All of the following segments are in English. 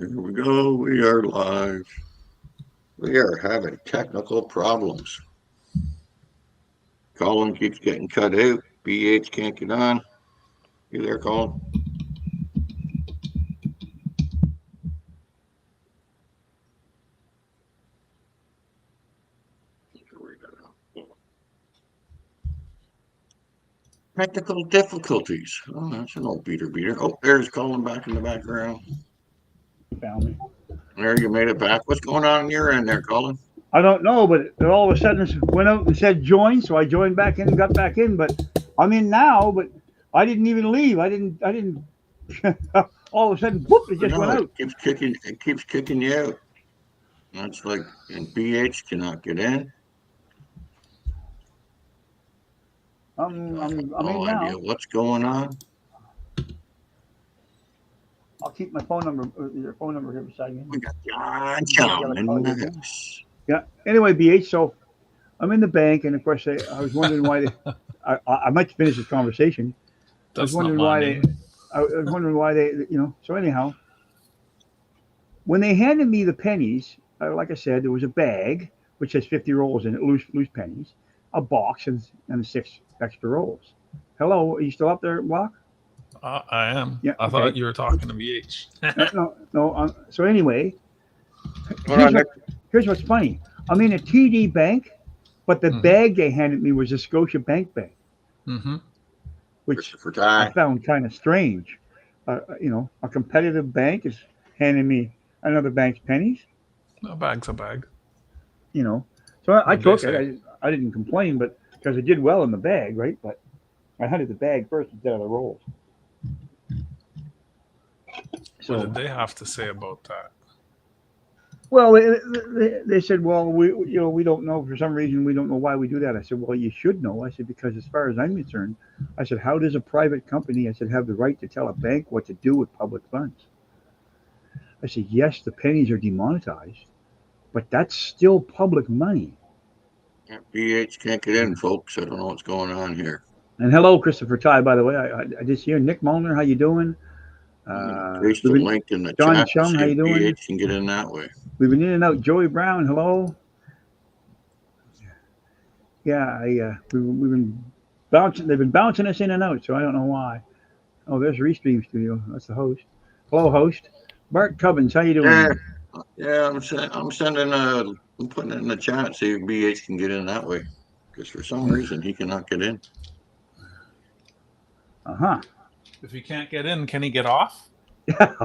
Here we go. We are live. We are having technical problems. Colin keeps getting cut out. BH can't get on. You there, Colin? Technical difficulties. Oh, that's an old beater. Oh, there's Colin back in the background. Found me. There, you made it back. What's going on your end there, Colin? I don't know, but it all of a sudden it went out and said join, so I joined back in and got back in. But I'm in now, but I didn't even leave. I didn't. All of a sudden, whoop! It just No, went out. it keeps kicking you out. That's like, and BH cannot get in. I'm No in idea now. what's going on. I'll keep my phone number, your phone number here beside me. We got John in the house. Yeah. Anyway, BH. So I'm in the bank, and of course, I was wondering why they. I might finish this conversation. I was That's not wondering my why name. I was wondering why they. So anyhow, when they handed me the pennies, like I said, there was a bag which has 50 rolls in it, loose pennies, a box, and 6 extra rolls. Hello, are you still up there, Block? I am. Yeah. I Okay. thought you were talking to BH. No. So anyway, Hold on, Nick. here's what's funny. I'm in a TD bank, but the Mhm. bag they handed me was a Scotia Bank bag, Mm-hmm. which Christopher I Ty. found kind of strange. A competitive bank is handing me another bank's pennies. A bag's a bag. So I What'd they took it. say? I didn't complain, but because I did well in the bag, right? But I hunted the bag first instead of the rolls. What So, did they have to say about that? well, they said, well, we don't know for some reason. We don't know why we do that. I said, well, you should know. I said, because as far as I'm concerned, I said, how does a private company, I said, have the right to tell a bank what to do with public funds? I said, yes, the pennies are demonetized, but that's still public money. BH can't get in, folks. I don't know what's going on here. And hello, Christopher Ty, by the way. I just hear Nick Molnar. How you doing? I'm going to paste We've the been link in the John chat to Chum. see How if you doing? BH can get in that way. We've been in and out. Joey Brown. Hello. Yeah, we've been bouncing. They've been bouncing us in and out, so I don't know why. Oh, there's Restream Studio. That's the host. Hello, host. Bart Cubbins. How you Yeah, doing? yeah. I'm sending I'm putting it in the chat. See if BH can get in that way. Because for some reason he cannot get in. Uh If he can't get in, can he get off? huh.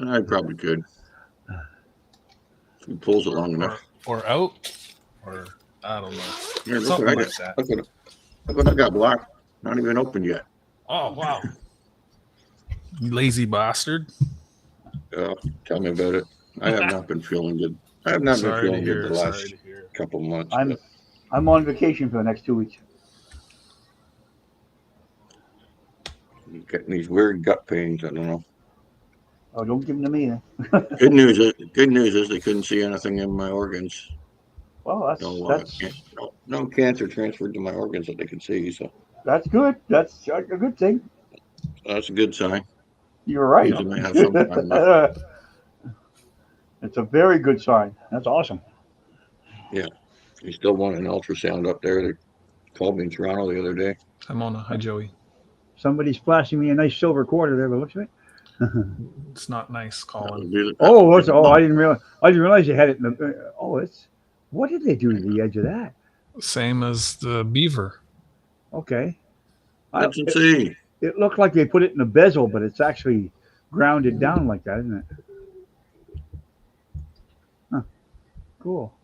I probably could. If he pulls it long enough. Or out? Or I don't know. Here, look Something what I like got. that. Look what I got blocked. Not even open yet. Oh wow. Lazy bastard. Oh, tell me about it. I have not been feeling good. I have not been Sorry to feeling good hear. the Sorry last to hear. couple months. I'm But I'm on vacation for the next 2 weeks. I'm getting these weird gut pains. I don't know. Oh, don't give them to me. Then. Good news is they couldn't see anything in my organs. Well, No cancer transferred to my organs that they could see. So that's good. That's a good thing. that's a good sign. You're right. Means I might have some time left. It's a very good sign. That's awesome. Yeah, they still want an ultrasound up there. They called me in Toronto the other day. Hi Mona. Hi Joey. Somebody's flashing me a nice silver quarter there, but looks like. It's not nice, Colin. I didn't realize. I didn't realize you had it in the. It's. What did they do to the edge of that? Same as the beaver. Okay. Let's see. It looked like they put it in a bezel, but it's actually grounded down like that, isn't it? Huh. Cool.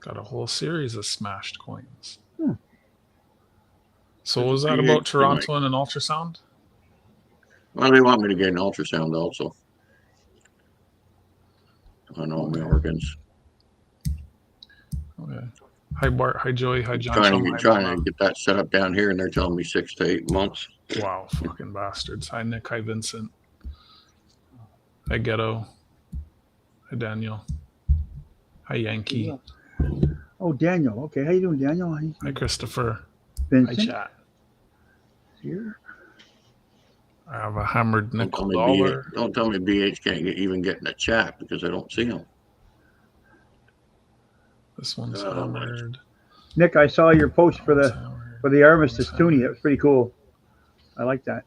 Got a whole series of smashed coins. Hmm. So was that about Toronto and an ultrasound? Well, they want me to get an ultrasound also on all my organs. Okay. Hi Bart. Hi Joey. Hi John. Trying to get that set up down here, and they're telling me 6 to 8 months. Wow, fucking bastards. Hi Nick. Hi Vincent. Hi Ghetto. Hi Daniel. Hi Yankee. Oh, Daniel. Okay, how you doing, Daniel? Hi Christopher. Vincent. Hi chat. Here. I have a hammered Don't nickel tell me dollar. Don't tell me BH can't even get in the chat because I don't see him. This one's Oh, hammered. Nick, I saw your post That for one's the hammered. armistice That one's toonie. That hammered. was pretty cool. I like that.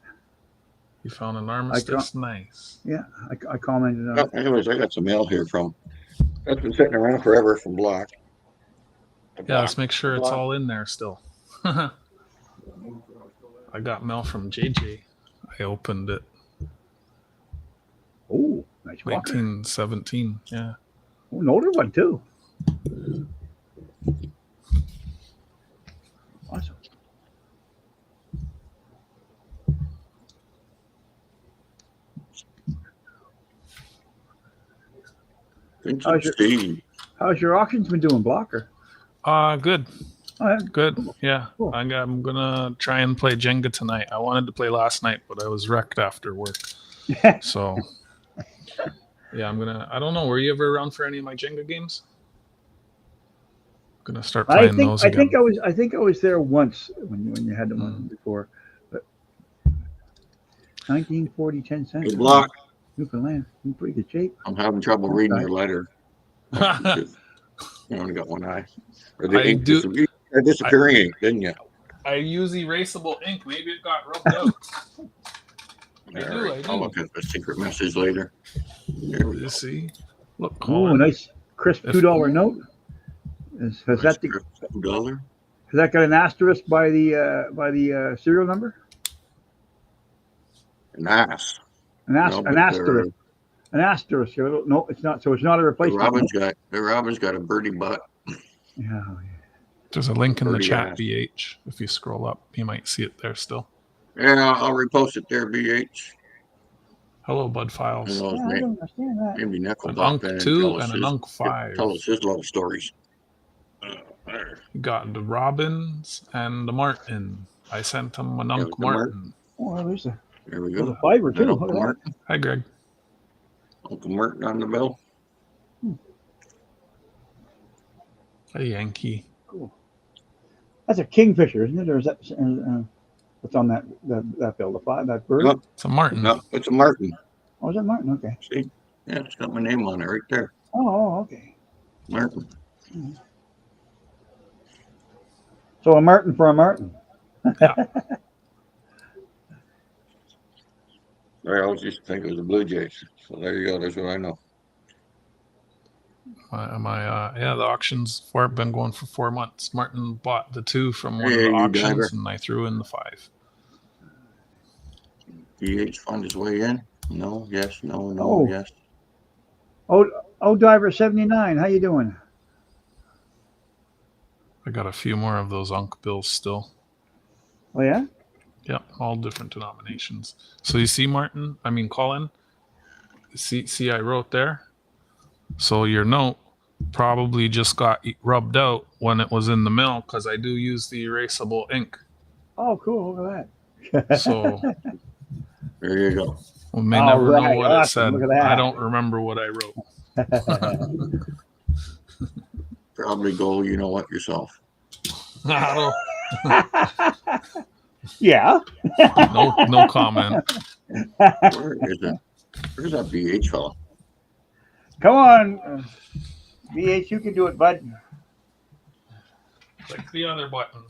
You found an armistice? Nice. Yeah, I commented on Well, it. anyways, I got some mail here from. That's been sitting around forever from Block. Yeah, let's make sure it's all in there still. I got mail from JJ. I opened it. Oh, nice walker. 1917. Yeah. Oh, an older one too. Awesome. Vincent Steve. How's your auctions been doing, Blocker? Good. Oh, yeah. Good. Cool. Yeah. Cool. I'm gonna try and play Jenga tonight. I wanted to play last night, but I was wrecked after work. So yeah, I don't know. Were you ever around for any of my Jenga games? Gonna start playing those again. I think I was there once when you had the one before. But 1940, 10 cents. Hey, Block. Newfoundland, in pretty good shape. I'm having trouble reading your letter. You only got one eye. Or the ink disappearing ink, didn't you? I use erasable ink. Maybe it got rubbed out. I do. I'll look at the secret message later. Here we go. See? Look, Oh, Colin. a nice crisp $2 note. Has that $2? Has that got an asterisk by the serial number? An ass. An asterisk. An asterisk. No, it's not. So it's not a The replacement. Robin's got a birdie butt. Yeah. There's a link in the Birdie chat, ass. BH. If you scroll up, you might see it there still. Yeah, I'll repost it there, BH. Hello, Bud Files. I don't understand that. Maybe Nickel An pop Unk in 2 and an Unk 5. Tell us his love stories. There. You got the Robbins and the Martin. I sent him an Unk Martin. Oh, there's There we go. a fiver too. Uncle Martin. Hi, Greg. Uncle Martin on the bill. A Yankee. Cool. That's a kingfisher, isn't it? Or is that what's on that bill? That bird? No, It's a Martin. no, it's a Martin. Oh, is that Martin? Okay. See? Yeah, it's got my name on it right there. Oh, okay. Martin. So a Martin for a Martin. Yeah. I always used to think it was the Blue Jays. So there you go. That's what I know. The auctions have been going for 4 months. Martin bought the 2 from one of Hey, the you auctions, diver. and I threw in the 5. BH found his way in. No, yes, no, Oh. yes. Oh, Diver 79. How you doing? I got a few more of those Unk bills still. Oh yeah. Yep, all different denominations. So you see, Colin, see I wrote there? So your note probably just got rubbed out when it was in the mail because I do use the erasable ink. Oh, cool. Look at that. So There you go. we may never know what it Awesome. said. Look at that. I don't remember what I wrote. Probably go, you know what, yourself. I Yeah. don't, no comment. Where is it? Where's that BH fella? Come on, BH, you can do it, bud. Like the other button.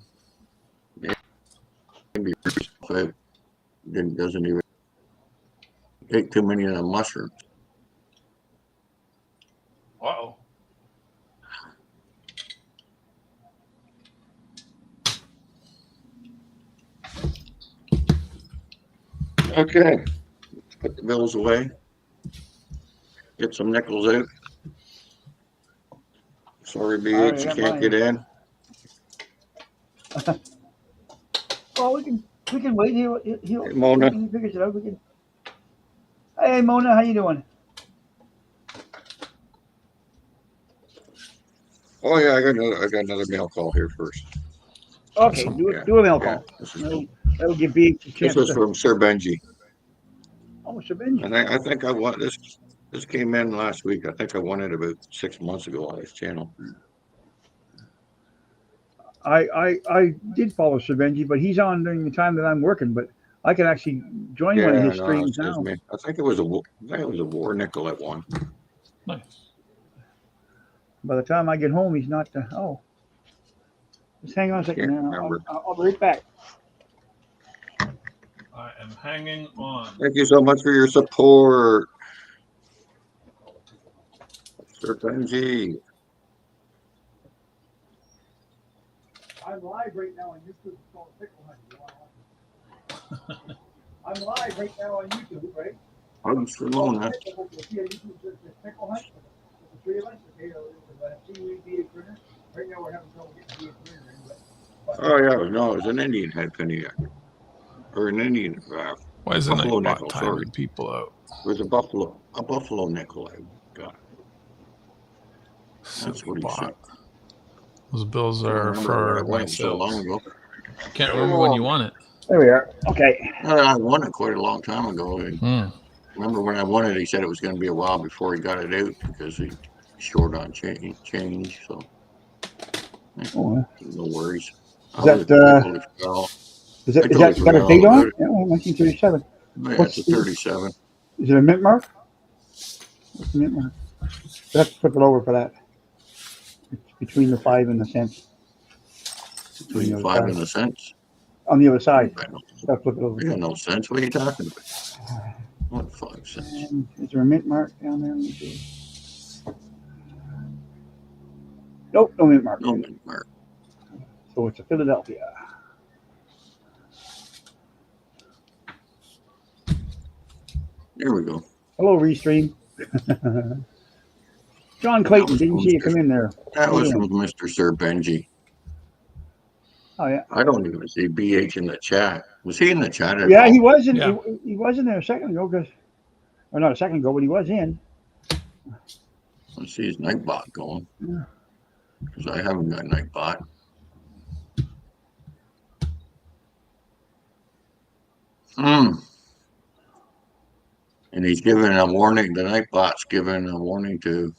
Maybe it doesn't even take too many of the mushrooms. Uh-oh. Okay. Let's put the bills away. Get some nickels out. Sorry, BH, you can't get in. Well, we can wait. He'll Hey, Mona. He figures it out. We can. Hey, Mona, how you doing? Oh yeah, I got another mail call here first. Okay, Awesome. do a mail Yeah, call. That'll give BH a chance. this was from Sir Benji, Oh, Sir Benji. and I think I won this. This came in last week. I think I won it about 6 months ago on his channel. I did follow Sir Benji, but he's on during the time that I'm working. But I can actually join one of his streams now. I think it was a war nickel at one. Nice. By the time I get home, he's not. Just hang on a second. I'll be right back. I am hanging on. Thank you so much for your support, Sir Benji. I'm live right now on YouTube. It's called Pickle Hunt. I'm live right now on YouTube, right? I'm Simona. Pickle Hunt. The three of us. Okay, seaweed beaded printer. Right now we're having trouble getting beaded printer in. Oh yeah, no, it was an Indian head penny, or an Indian. Why is it Buffalo Nightbot nickel, timing sorry. people out? It was a buffalo nickel I got. That's what he said. Those bills I don't are remember what I for won myself. so long ago. Can't remember when you won it. There we are. Okay. I won it quite a long time ago. Remember when I won it, he said it was going to be a while before he got it out because he short on change. So Oh, no worries. Is that got a date on it? Yeah, 1937. Yeah, it's a 37. Is it a mint mark? What's the mint mark? You have to flip it over for that. It's between the 5 and the cents. Between the 5 and the cents. On the other side. I know. Flip it over. You got no sense. What are you talking about? What 5 cents? And is there a mint mark down there? Let me see. Nope, no mint mark. No mint mark. So it's a Philadelphia. There we go. Hello, Restream. John Clayton, didn't see you come in there. That was from Mr. Sir Benji. Oh yeah. I don't even see BH in the chat. Was he in the chat at Yeah, all? he was in. Yeah. He was in there a second ago, or not a second ago, but he was in. Let's see his Nightbot going. Yeah. Because I haven't got Nightbot. And he's giving a warning. The Nightbot's giving a warning to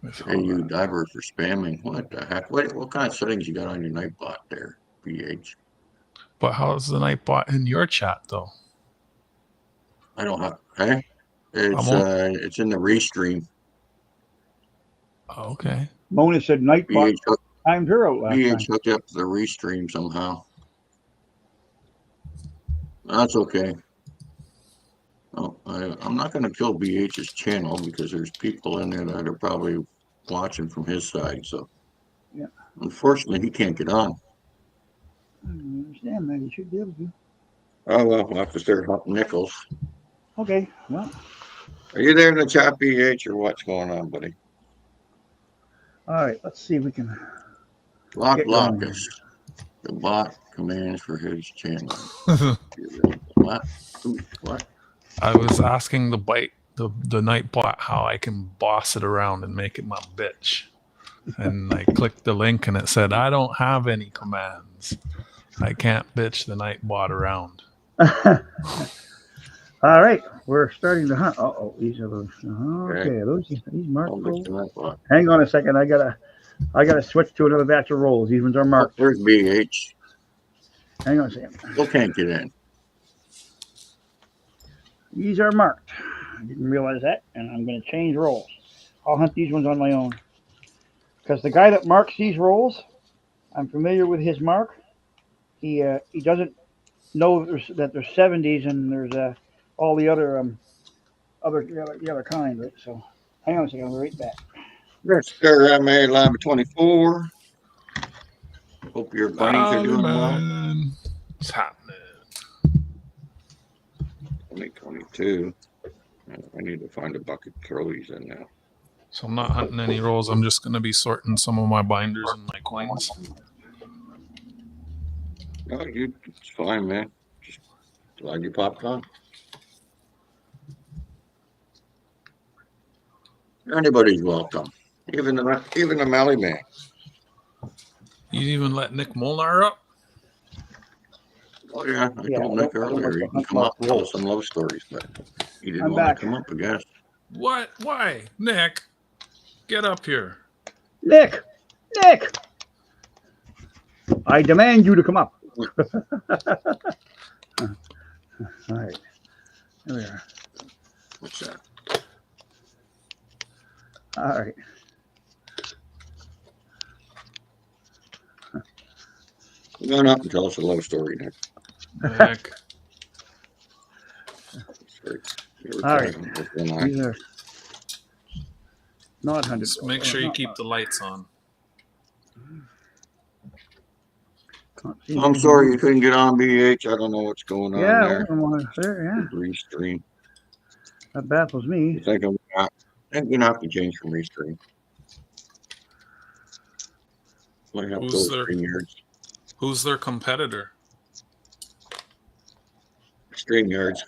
AU Diver for spamming. What the heck? What kind of settings you got on your Nightbot there, BH? But how's the Nightbot in your chat though? I don't have. Hey, it's in the restream. Oh, okay. Mona said Nightbot timed her out last BH time. hooked up the restream somehow. That's okay. Oh, I'm not going to kill BH's channel because there's people in there that are probably watching from his side. So, yeah. Unfortunately, he can't get on. I don't understand that. He should be able to. Oh, well, we'll have to start hunting nickels. Okay, well. Are you there in the chat, BH, or what's going on, buddy? All right, let's see if we can. Lockus. The bot commands for his channel. What? What? I was asking the Nightbot how I can boss it around and make it my bitch. And I clicked the link and it said, I don't have any commands. I can't bitch the Nightbot around. All right, we're starting to hunt. Uh-oh, these are those. Okay, these marked rolls. Hang on a second. I gotta switch to another batch of rolls. These ones are marked. Where's BH? Hang on a second. Still can't get in. These are marked. I didn't realize that, and I'm going to change rolls. I'll hunt these ones on my own. Because the guy that marks these rolls, I'm familiar with his mark. He doesn't know that there's 70s and there's all the other kind. Right? So hang on a second. I'll be right back. Mr. MA Lab 24. Hope your bunnies are doing well. What's happening? 2022. I need to find a bucket to throw these in now. So I'm not hunting any rolls. I'm just going to be sorting some of my binders and my coins. No, it's fine, man. Just glad you popped on. Anybody's welcome. Even the Mally man. You even let Nick Molnar up? Oh yeah, I told Nick earlier he can come up and tell us some love stories, but he didn't want to come up, I guess. What? Why? Nick, get up here. Nick! I demand you to come up. All right. There we are. What's that? All right. Go on up and tell us a love story, Nick. Heck. All right. These are not 100. Just make sure you keep the lights on. I'm sorry you couldn't get on, BH. I don't know what's going on there. Yeah. Restream. That baffles me. I think I'm gonna have to change from Restream. Might have to go StreamYards. Who's their competitor? StreamYards.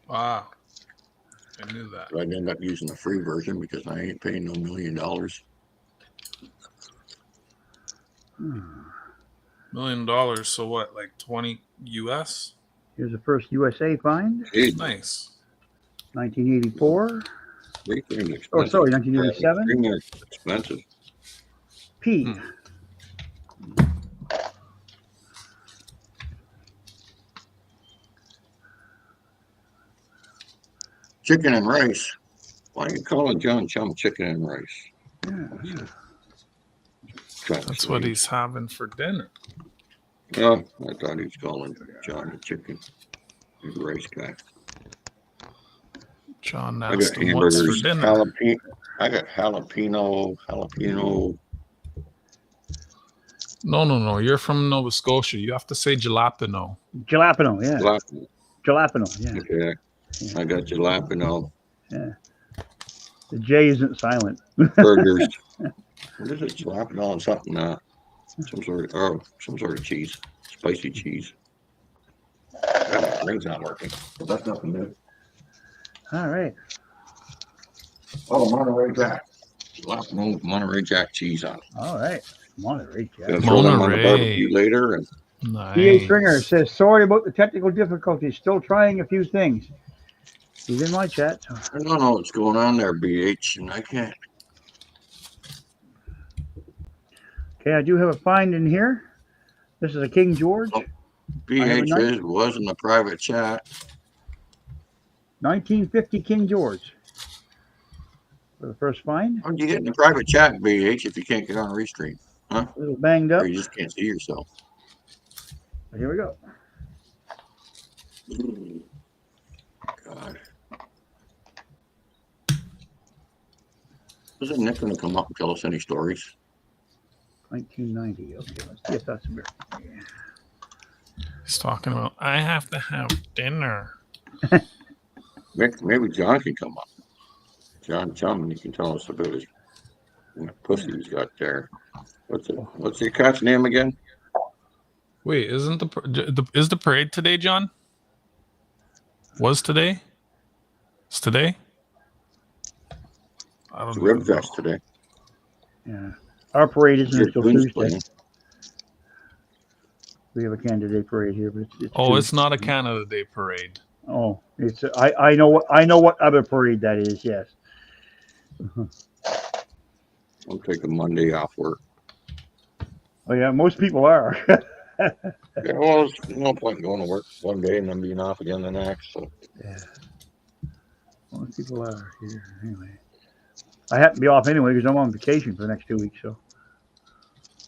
Ah, I knew that. I'd end up using the free version because I ain't paying no $1 million. $1 million. So what? Like 20 US? Here's the first USA find. Jeez. Nice. 1984. Restream's Oh, expensive. sorry, 1987. StreamYards is expensive. P. Chicken and rice. Why are you calling John Chum chicken and rice? Yeah. That's what he's having for dinner. Oh, I thought he was calling John the chicken and rice guy. John I got asked him what's for hamburgers, dinner. I got jalapeno. No. You're from Nova Scotia. You have to say jalapeno. Jalapeno, yeah. Jalapeno, yeah. Okay. I got jalapeno. Yeah. The J isn't silent. Burgers. What is it? Jalapeno and something? Some sort of cheese. Spicy cheese. My brain's not working. But that's nothing new. All right. Oh, Monterey Jack. Jalapeno Monterey Jack cheese on it. All right. Monterey Jack. Gonna throw them on the barbecue later. And Nice. P.A. Stringer says, sorry about the technical difficulties. Still trying a few things. He's in my chat. So. I don't know what's going on there, BH, and I can't. Okay, I do have a find in here. This is a King George. Oh, BH was in the private chat. 1950 King George. For the first find. How'd you get in the private chat, BH, if you can't get on Restream? Huh? A little banged up. Or you just can't see yourself. Here we go. Ooh. God. Isn't Nick going to come up and tell us any stories? 1990. Okay, let's see if that's a bit. He's talking about, I have to have dinner. Maybe John can come up. John Chum, and he can tell us about his pussy he's got there. What's your cat's name again? Wait, isn't is the parade today, John? Was today? It's today? I don't know. Rib Fest today. Yeah. Our parade isn't until Tuesday. Playing. We have a Canada Day parade here, but it's it's not a Canada Day parade. Oh, it's I know what other parade that is. Yes. I'll take a Monday off work. Oh yeah, most people are. Yeah, well, there's no point in going to work one day and then being off again the next. So. Yeah. Most people are here anyway. I have to be off anyway because I'm on vacation for the next 2 weeks. So.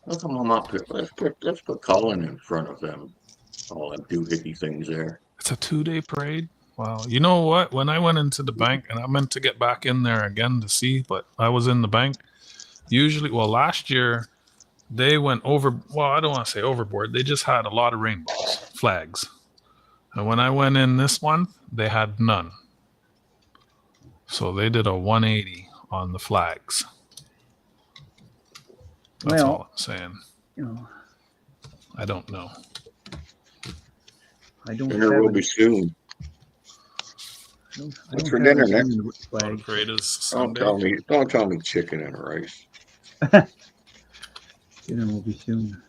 How come I'm not? Let's put Colin in front of them. All them doohickey things there. It's a 2-day parade. Wow. You know what? When I went into the bank, and I meant to get back in there again to see, but I was in the bank. Last year, they went over. Well, I don't want to say overboard. They just had a lot of rainbows, flags. And when I went in this month, they had none. So they did a 180 on the flags. That's all I'm saying. You know, I don't know. Dinner will be soon. What's for dinner next? Parade is Sunday. Don't tell me chicken and rice. Dinner will be soon.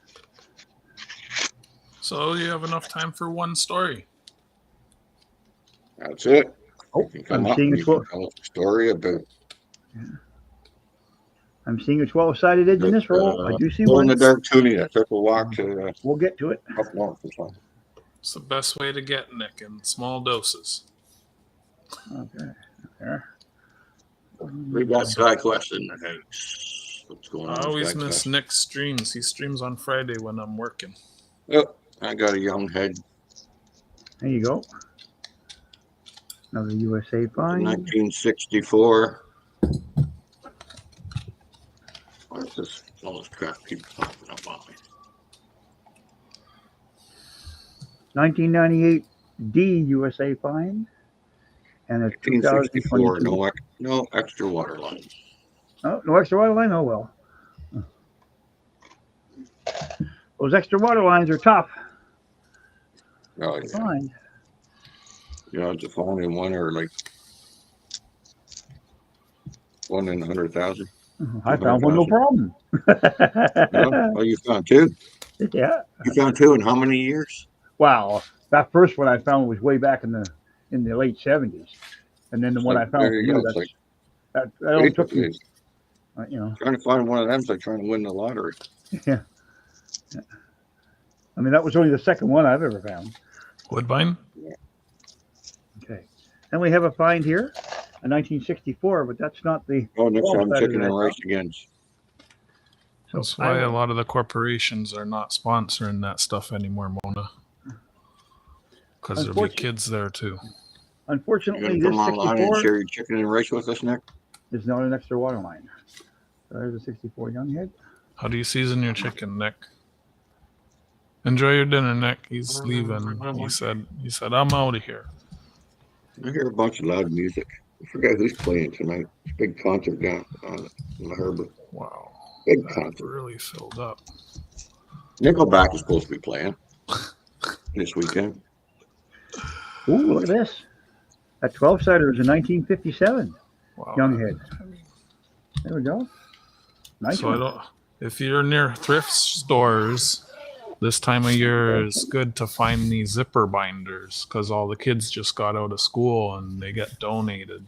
So you have enough time for one story. That's it. Oh, I'm seeing a story about. Yeah. I'm seeing a 12-sided edge in this roll. I do see one. one. In the dark tuning. I took a walk to. We'll get to it. Up north or something. It's the best way to get Nick in small doses. Okay. There. We got SkyQuest in the house. What's going on? I always SkyQuest? miss Nick's streams. He streams on Friday when I'm working. Oh, I got a young head. There you go. Another USA find. 1964. What's this? All this crap keeps popping up on me. 1998 D USA find. And a 1964. 2022. No extra water lines. Oh, no extra water line? Oh, well. Those extra water lines are tough Oh to yeah. find. You know, it's a phone in one or like 1 in 100,000. I found one, no problem. No? Oh, you found two? Yeah. You found two in how many years? Wow. That first one I found was way back in the late 70s. And then the one I found There for you you, go. It's like that only took me, basically, trying to find one of them is like trying to win the lottery. yeah. I mean, that was only the second one I've ever found. Woodbine? Okay. Then we have a find here, a 1964, but that's not the. Oh, next time Well, chicken better and than I rice again. So That's why a lot of the corporations are not sponsoring that stuff anymore, Mona. Because there'll be kids there too. You Unfortunately, gonna this come online and 64 share your chicken and rice with us, Nick? is not an extra water line. So there's a 64 young head. How do you season your chicken, Nick? Enjoy your dinner, Nick. He's leaving. He said I'm out of here. I hear a bunch of loud music. I forget who's playing tonight. It's a big concert down on La Herba. Wow. Big That concert. really filled up. Nickelback is supposed to be playing this weekend. Ooh, look at this. That 12-sider is a 1957 Wow. young head. I mean, There we go. Nice so one. if you're near thrift stores, this time of year is good to find these zipper binders because all the kids just got out of school and they get donated.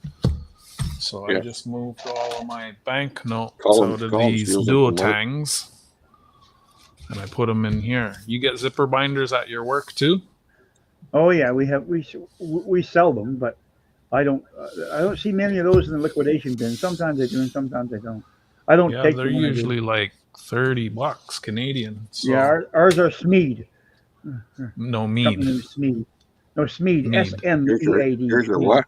So Yeah. I just moved all of my banknotes Colin out of steals these them from work. duotangs, and I put them in here. You get zipper binders at your work too? Oh yeah, we sell them, but I don't see many of those in the liquidation bin. Sometimes I do, and sometimes I don't. I don't Yeah, take they're them when I do. usually like $30 Canadian. So Yeah, ours are Smeed. no Company mead. name is Smeed. No, Smeed. Mead. S-M-E-A-D. Here's your what?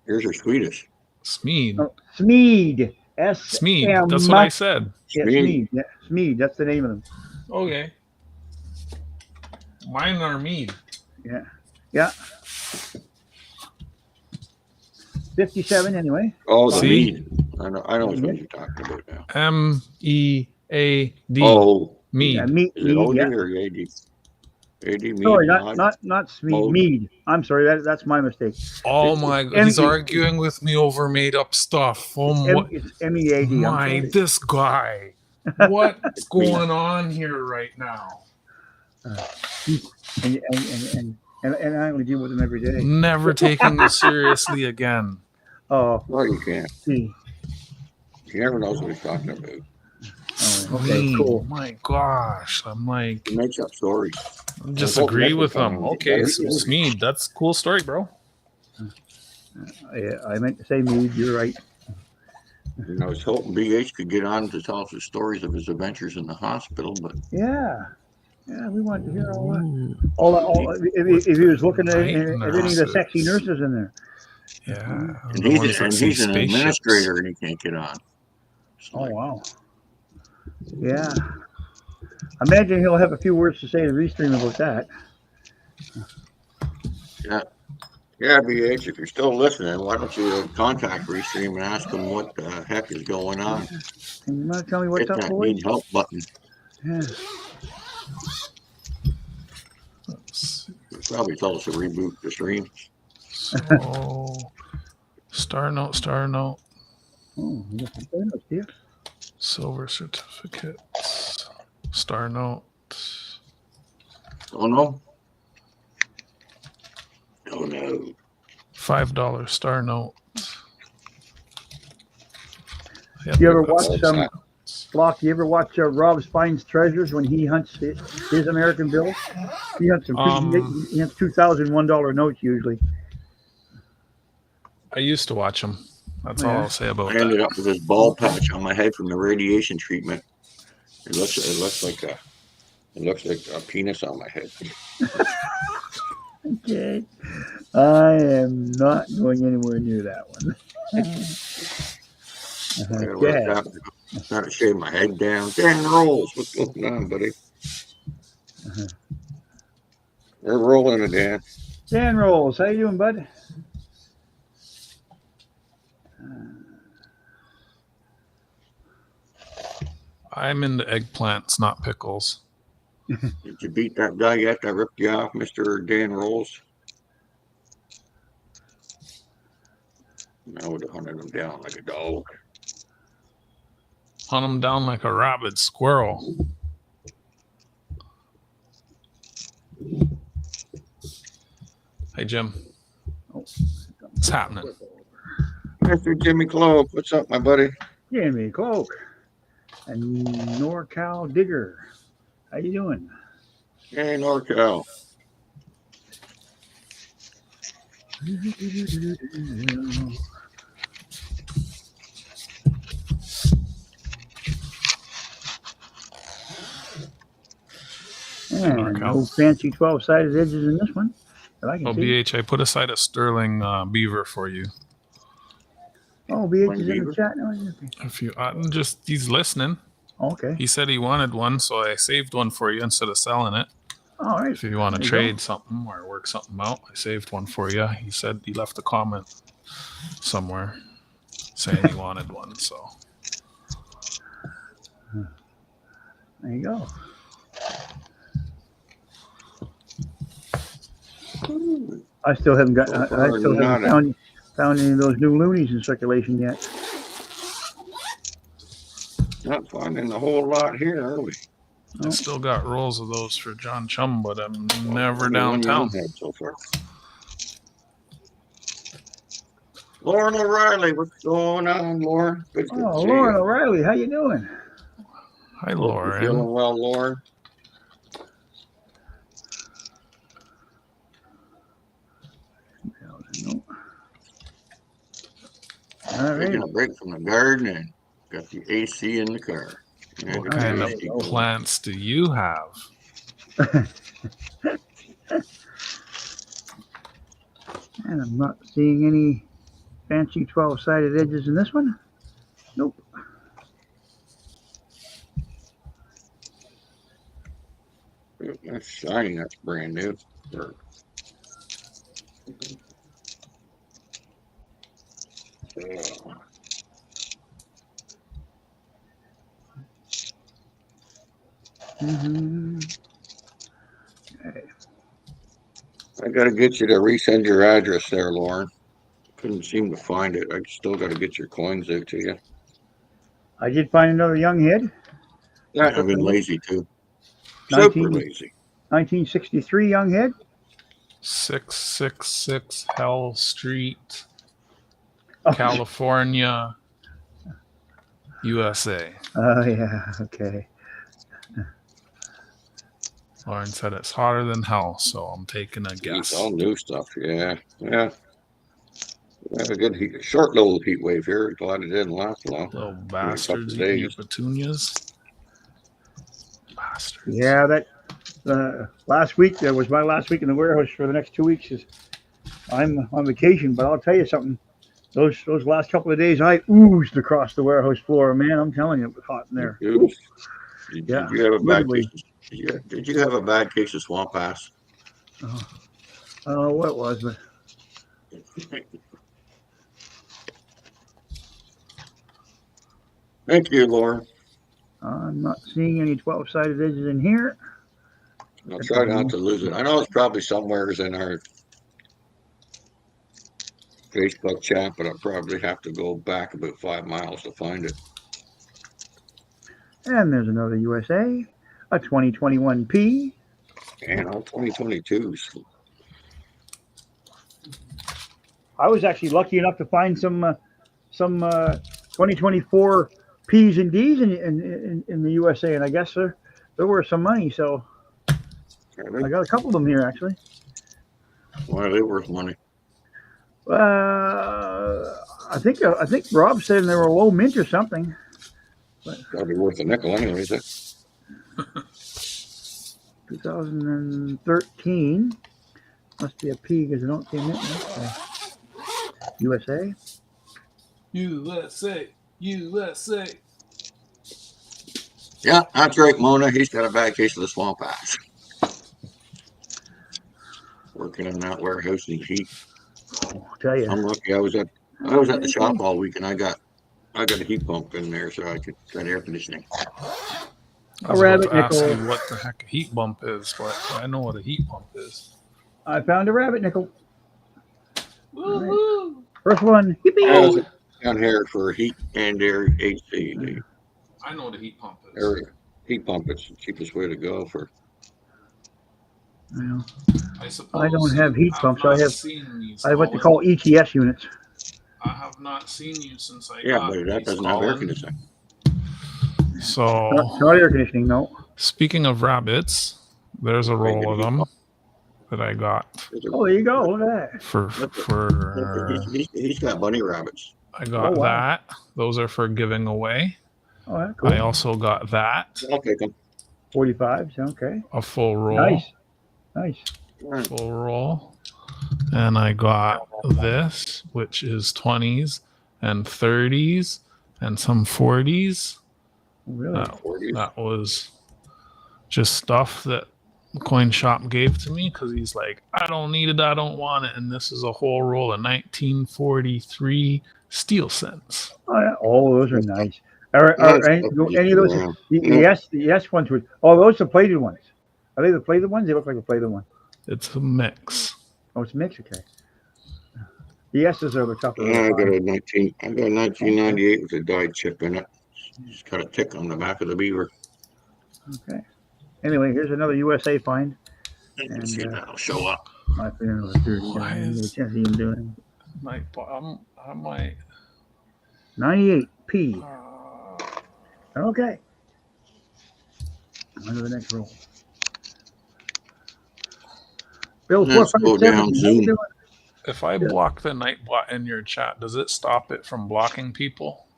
Here's your Swedish. Smead. No, Smeed. Smead. That's what I said. Yeah, Smeed. Smeed. Yeah, Smeed. That's the name of them. Okay. Mine are mead. Yeah. 57 anyway. Oh, the See? mead. I know what you're talking about now. M-E-A-D. Oh, Mead. Yeah, mead. is it OD Yeah. or AD? AD, mead, Sorry, mod? not Smeed. Mode. Mead. I'm sorry. That's my mistake. Oh It's my god, M- he's arguing with me over made up stuff. Oh what? It's M-E-A-D. I'm My, sorry. this guy. What's going on here right now? And I only deal with them every day. Never taking you seriously again. Oh, No, you can't. see. He never knows what he's talking about. Oh, okay, Me, cool. My gosh. I'm like, He makes up stories. disagree with Well, him. Okay, Smead, that's a cool story, bro. Yeah, I meant to say Mead. You're right. You know, I was hoping BH could get on to tell us the stories of his adventures in the hospital, but Yeah, we wanted to hear all that. If he was looking at any of the sexy nurses in there. Yeah. and the ones that see he's an spaceships. administrator and he can't get on. It's Oh like, wow. Yeah. Imagine he'll have a few words to say to Restream about that. yeah, BH, if you're still listening, why don't you contact Restream and ask them what the heck is going on? Can you want to tell me what's Hit up, that boys? need help button. Yeah. He'll probably tell us to reboot the stream. So, star note. Oh, you got some photos, dear. Silver certificates. Star note. Oh no. Oh no. $5 star note. You ever watch What's some? that? Flock, you ever watch Rob Spine's Treasures when he hunts his American bills? He hunts them. He hunts $2,001 notes usually. I used to watch them. That's all Yeah. I'll say about I ended that. up with this bald patch on my head from the radiation treatment. It looks like a penis on my head. Okay. I am not going anywhere near that one. I gotta shave my head down. Dan Rolls, what's going on, buddy? We're rolling it, Dan. Dan Rolls, how you doing, bud? I'm into eggplants, not pickles. Did you beat that guy yet that ripped you off, Mr. Dan Rolls? I would have hunted him down like a dog. Hunt them down like a rabid squirrel. Hey, Jim. What's happening? Mr. Jimmy Cloak, what's up, my buddy? Jimmy Cloak and NorCal Digger. How you doing? Hey, NorCal. And no fancy 12-sided edges in this one. That I can see. BH, I put aside a sterling beaver for you. Oh, BH is in the chat now. If you just he's listening. Okay. He said he wanted one, so I saved one for you instead of selling it. All right. If you want to trade something or work something out, I saved one for you. He said he left a comment somewhere saying he wanted one. So there you go. I still haven't got. I still haven't found any of those new loonies in circulation yet. Not finding a whole lot here, are we? I still got rolls of those for John Chum, but I'm never downtown. So far. Lauren O'Reilly, what's going on, Lauren? Good to see Lauren O'Reilly, how you doing? Hi, Lauren. Feeling well, Lauren? All right. Taking a break from the garden and got the AC in the car. What kind of plants do you have? And I'm not seeing any fancy 12-sided edges in this one. Nope. That's shiny. That's brand new. Okay. I got to get you to resend your address there, Lauren. Couldn't seem to find it. I still got to get your coins out to you. I did find another young head. Yeah, I've been lazy too. Super lazy. 1963 young head. 666 Hell Street, California, USA. Oh, yeah. Okay. Lauren said it's hotter than hell, so I'm taking a guess. It's all new stuff. Yeah. Yeah. We had a good short little heat wave here. Glad it didn't last long. Little bastards eating your petunias. Bastards. Yeah, that last week, that was my last week in the warehouse for the next 2 weeks. I'm on vacation, but I'll tell you something. Those last couple of days, I oozed across the warehouse floor. Man, I'm telling you, it was hot in there. Did you have a bad case? Did you have a bad case of swamp ass? What was it? Thank you, Lauren. I'm not seeing any 12-sided edges in here. I'll try not to lose it. I know it's probably somewhere in our Facebook chat, but I'll probably have to go back about 5 miles to find it. And there's another USA, a 2021 P. And all 2022s. I was actually lucky enough to find some 2024 P's and D's in the USA, and I guess there were some money, so I got a couple of them here actually. Why are they worth money? I think Rob said they were low mint or something. Gotta be worth a nickel anyways. 2013 must be a P because I don't see a mint. USA. USA. Yeah, that's right, Mona. He's got a bad case of the swamp ass. Working in that warehouse in heat. I'll tell you. I'm lucky. I was at the shop all week, and I got a heat pump in there, so I could get air conditioning. I was about to ask you what the heck a heat bump is, but I know what a heat pump is. I found a rabbit nickel. Woo-hoo. Right. First one. Yippee! Down here for heat and air AC. I know what a heat pump is. Heat pump is the cheapest way to go for. Well, I don't have heat pumps. I have what they Colin. call ETS units. I have not seen you since I Yeah, got but that these, doesn't have air Colin. conditioning. So, Not air conditioning, no. speaking of rabbits, there's a roll of them that I got. Oh, there you go. Look at that. He's got bunny rabbits. I got that. Those are for giving away. Oh, that's cool. I also got that. I'll take them. 45s, okay. A full roll. Nice. Full roll. And I got this, which is 20s and 30s and some 40s. Really? That was just stuff that the coin shop gave to me because he's like, I don't need it, I don't want it. And this is a whole roll of 1943 steel cents. Oh, yeah. Oh, those are nice. Any of those? The yes ones would. Oh, those are plated ones. Are they the plated ones? They look like a plated one. It's a mix. Oh, it's mixed. Okay. The S's are the tougher. I got a 1998 with a dyed chip in it. It's got a tick on the back of the beaver. Okay. Anyway, here's another USA find. And see if that'll show up. I might 98 P. Okay. On to the next roll. Bill, Let's go down Zoom. If I block the Nightbot in your chat, does it stop it from blocking people?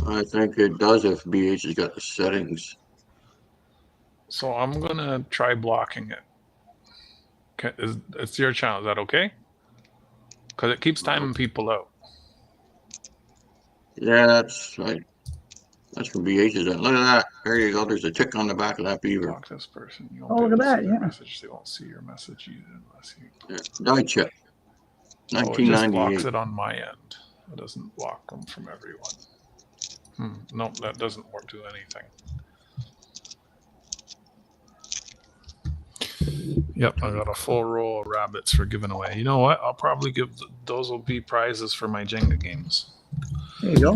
I think it does if BH has got the settings. So I'm gonna try blocking it. It's your channel. Is that okay? Because it keeps timing people out. Yeah, that's right. That's from BH's. Look at that. There you go. There's a tick on the back of that beaver. Block this person. You look at that. Yeah. Message. They won't see your message unless you. Dyed chip. 1998. It just blocks it on my end. It doesn't block them from everyone. Nope, that doesn't work do anything. Yep, I got a full roll of rabbits for giving away. You know what? I'll probably give those will be prizes for my Jenga games. There you go.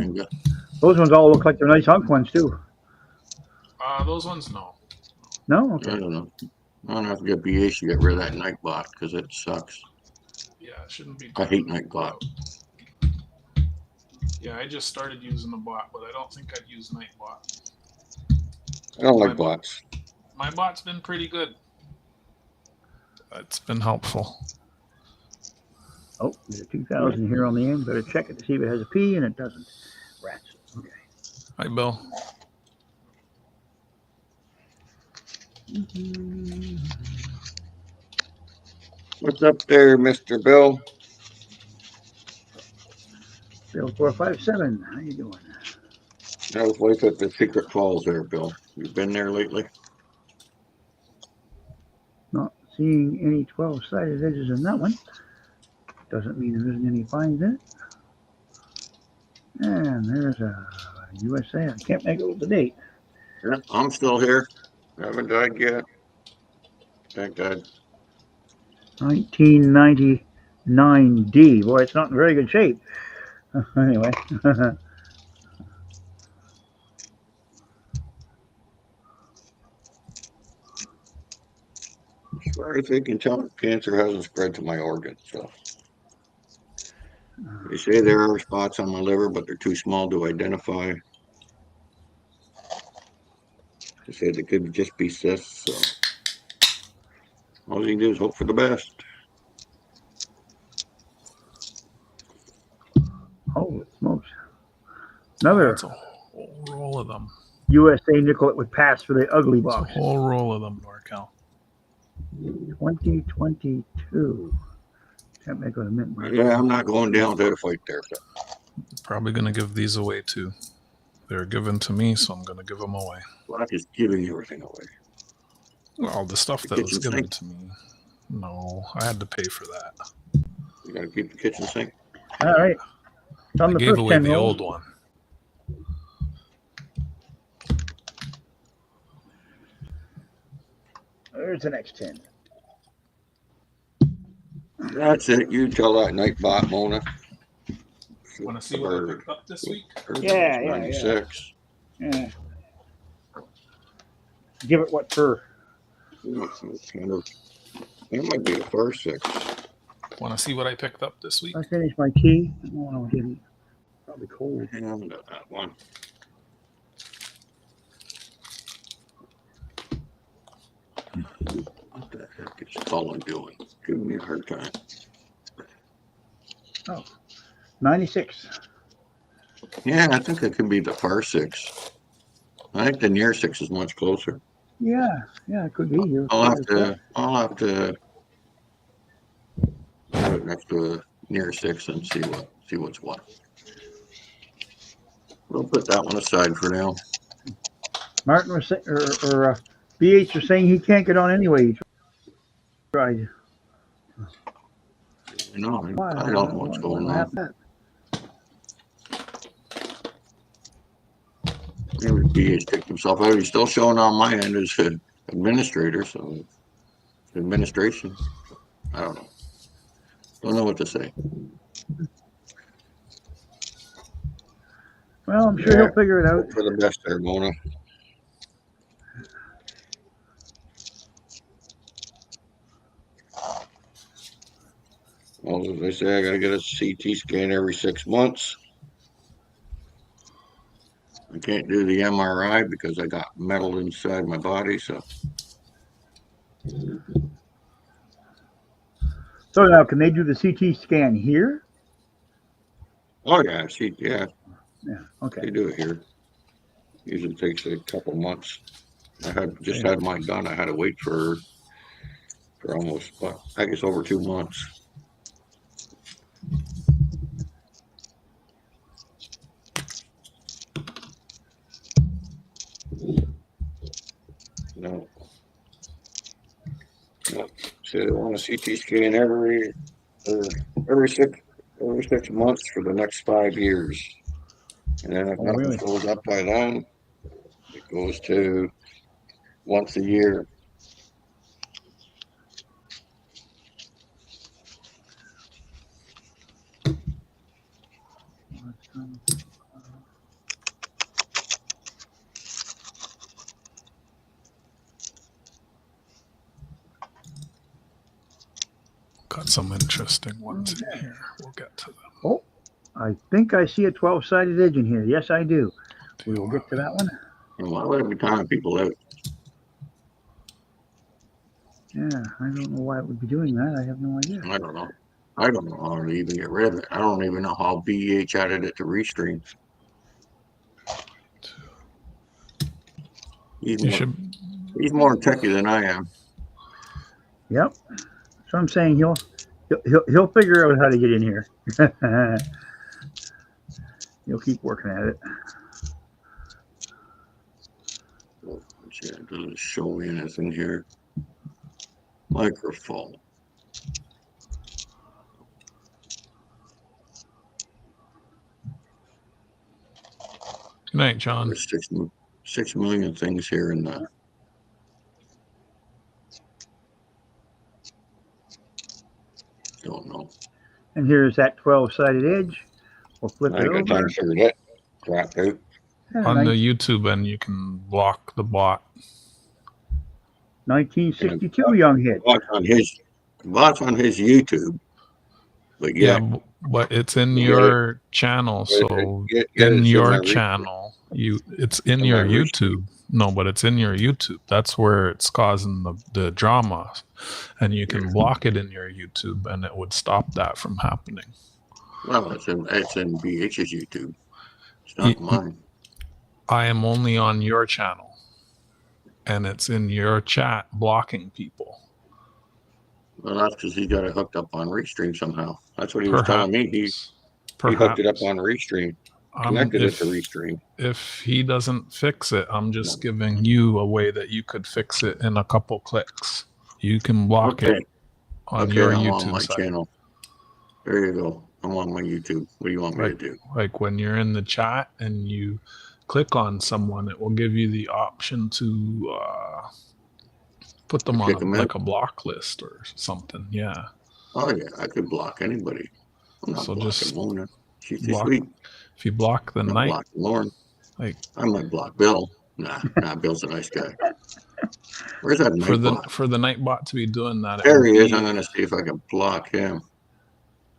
Those ones all look like they're nice hunk ones too. Those ones no. No? Okay. I don't know. I don't have to get BH to get rid of that Nightbot because it sucks. Yeah, it shouldn't be. I hate Nightbot. Yeah, I just started using the bot, but I don't think I'd use Nightbot. I don't like bots. My bot's been pretty good. It's been helpful. Oh, there's a 2000 here on the end. Better check it to see if it has a P, and it doesn't. Rats. Okay. Hi, Bill. What's up there, Mr. Bill? Bill 457. How you doing? How's life at the Secret Falls there, Bill? You've been there lately? Not seeing any 12-sided edges in that one. Doesn't mean there isn't any finds in it. And there's a USA. I can't make it with the date. Yeah, I'm still here. Haven't died yet. Thank God. 1999D. Boy, it's not in very good shape. Anyway. As far as they can tell, cancer hasn't spread to my organs. So they say there are spots on my liver, but they're too small to identify. They said it could just be cysts, so all you can do is hope for the best. Holy smokes. Oh, Another that's a whole roll of them. USA nickel that would pass for the ugly It's a box. whole roll of them, NorCal. 2022. Can't make it a mint mark. Yeah, I'm not going down to the fight there. Probably going to give these away too. They're given to me, so I'm going to give them away. Well, I'm just giving everything away. Well, the stuff The that was kitchen given sink? to me, no, I had to pay for that. You got to keep the kitchen sink. All right. It's on I the gave first away 10 the rolls. old one. There's the next 10. That's it. You tell that Nightbot, Mona. Want to see what I picked up this week? Yeah. 96. Yeah. Give it what for? Kind of, it might be the first 6. Want to see what I picked up this week? I finished my tea. Oh, no, I didn't. Probably cold. I haven't got that one. What the heck is Colin doing? Giving me a hard time. 96. Yeah, I think it could be the far 6. I think the near 6 is much closer. Yeah, it could be. I'll have to have it next to a near 6 and see what's what. We'll put that one aside for now. Martin was saying, or BH was saying he can't get on anyway. He tried. No, I don't know what's going on. Maybe BH kicked himself out. He's still showing on my end as administrator, so administration. I don't know. Don't know what to say. Well, I'm sure he'll figure it out. Hope for the best there, Mona. Well, as they say, I gotta get a CT scan every 6 months. I can't do the MRI because I got metal inside my body, so. So now, can they do the CT scan here? Oh yeah, yeah, Yeah. Okay. they do it here. Usually takes a couple months. I had mine done. I had to wait for almost, well, I guess over 2 months. No. So they want a CT scan every 6 months for the next 5 years. And then if nothing really? goes up by then, it goes to once a year. Got some interesting ones in here. We'll get to them. Oh, I think I see a 12-sided edge in here. Yes, I do. We will get to that one. And why would every time people out? Yeah, I don't know why it would be doing that. I have no idea. I don't know. I don't know how to even get rid of it. I don't even know how BH added it to Restream. He's more techie than I am. Yep. So I'm saying he'll figure out how to get in here. He'll keep working at it. It doesn't show me anything here. Microphone. Good night, John. There's 6 million things here in the. Don't know. And here's that 12-sided edge. We'll flip I it got over. time for that. Crap out. Yeah, On the YouTube end, you can block the bot. 1962 young hit. Bot's on his YouTube. But yeah, But it's in your channel. So it's in my your Restream. channel, It's in And your my YouTube. No, but it's in your YouTube. That's where it's causing the drama, and you can block it in your YouTube, and it would stop that from happening. Well, it's in BH's YouTube. It's Y- not mine. I am only on your channel, and it's in your chat blocking people. Well, that's because he got it hooked up on Restream somehow. That's what he was telling me. He hooked it up on Restream, connected it to Restream. If he doesn't fix it, I'm just giving you a way that you could fix it in a couple clicks. You can block it on your I'm YouTube on my side. channel. There you go. I'm on my YouTube. What do you want me to do? Like when you're in the chat and you click on someone, it will give you the option to put them on a block list or something. Yeah. Oh yeah, I could block anybody. I'm not blocking Mona. She's too sweet. If you block the night, block Lauren. I might block Bill. Nah, Bill's a nice guy. Where's that Nightbot? For the Nightbot to be doing that, there he is. I'm gonna see if I can block him.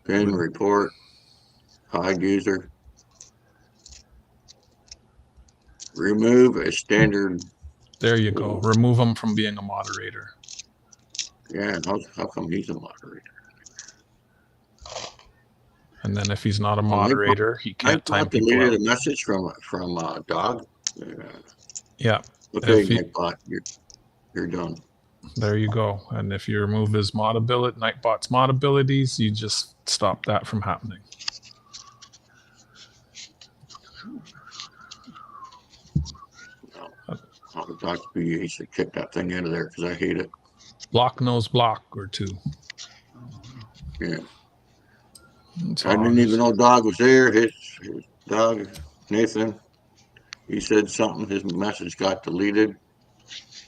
Pin report. Hide user. Remove a standard. There you go. Remove him from being a moderator. Yeah, how come he's a moderator? And then if he's not a moderator, he can't time people out. Deleted a message from Dog. Yeah. Okay, Nightbot, you're done. There you go. And if you remove his Nightbot's mod abilities, you just stop that from happening. I'll talk to BH to kick that thing out of there because I hate it. Block knows block or two. Yeah. I didn't even know Dog was there. His dog, Nathan, he said something. His message got deleted.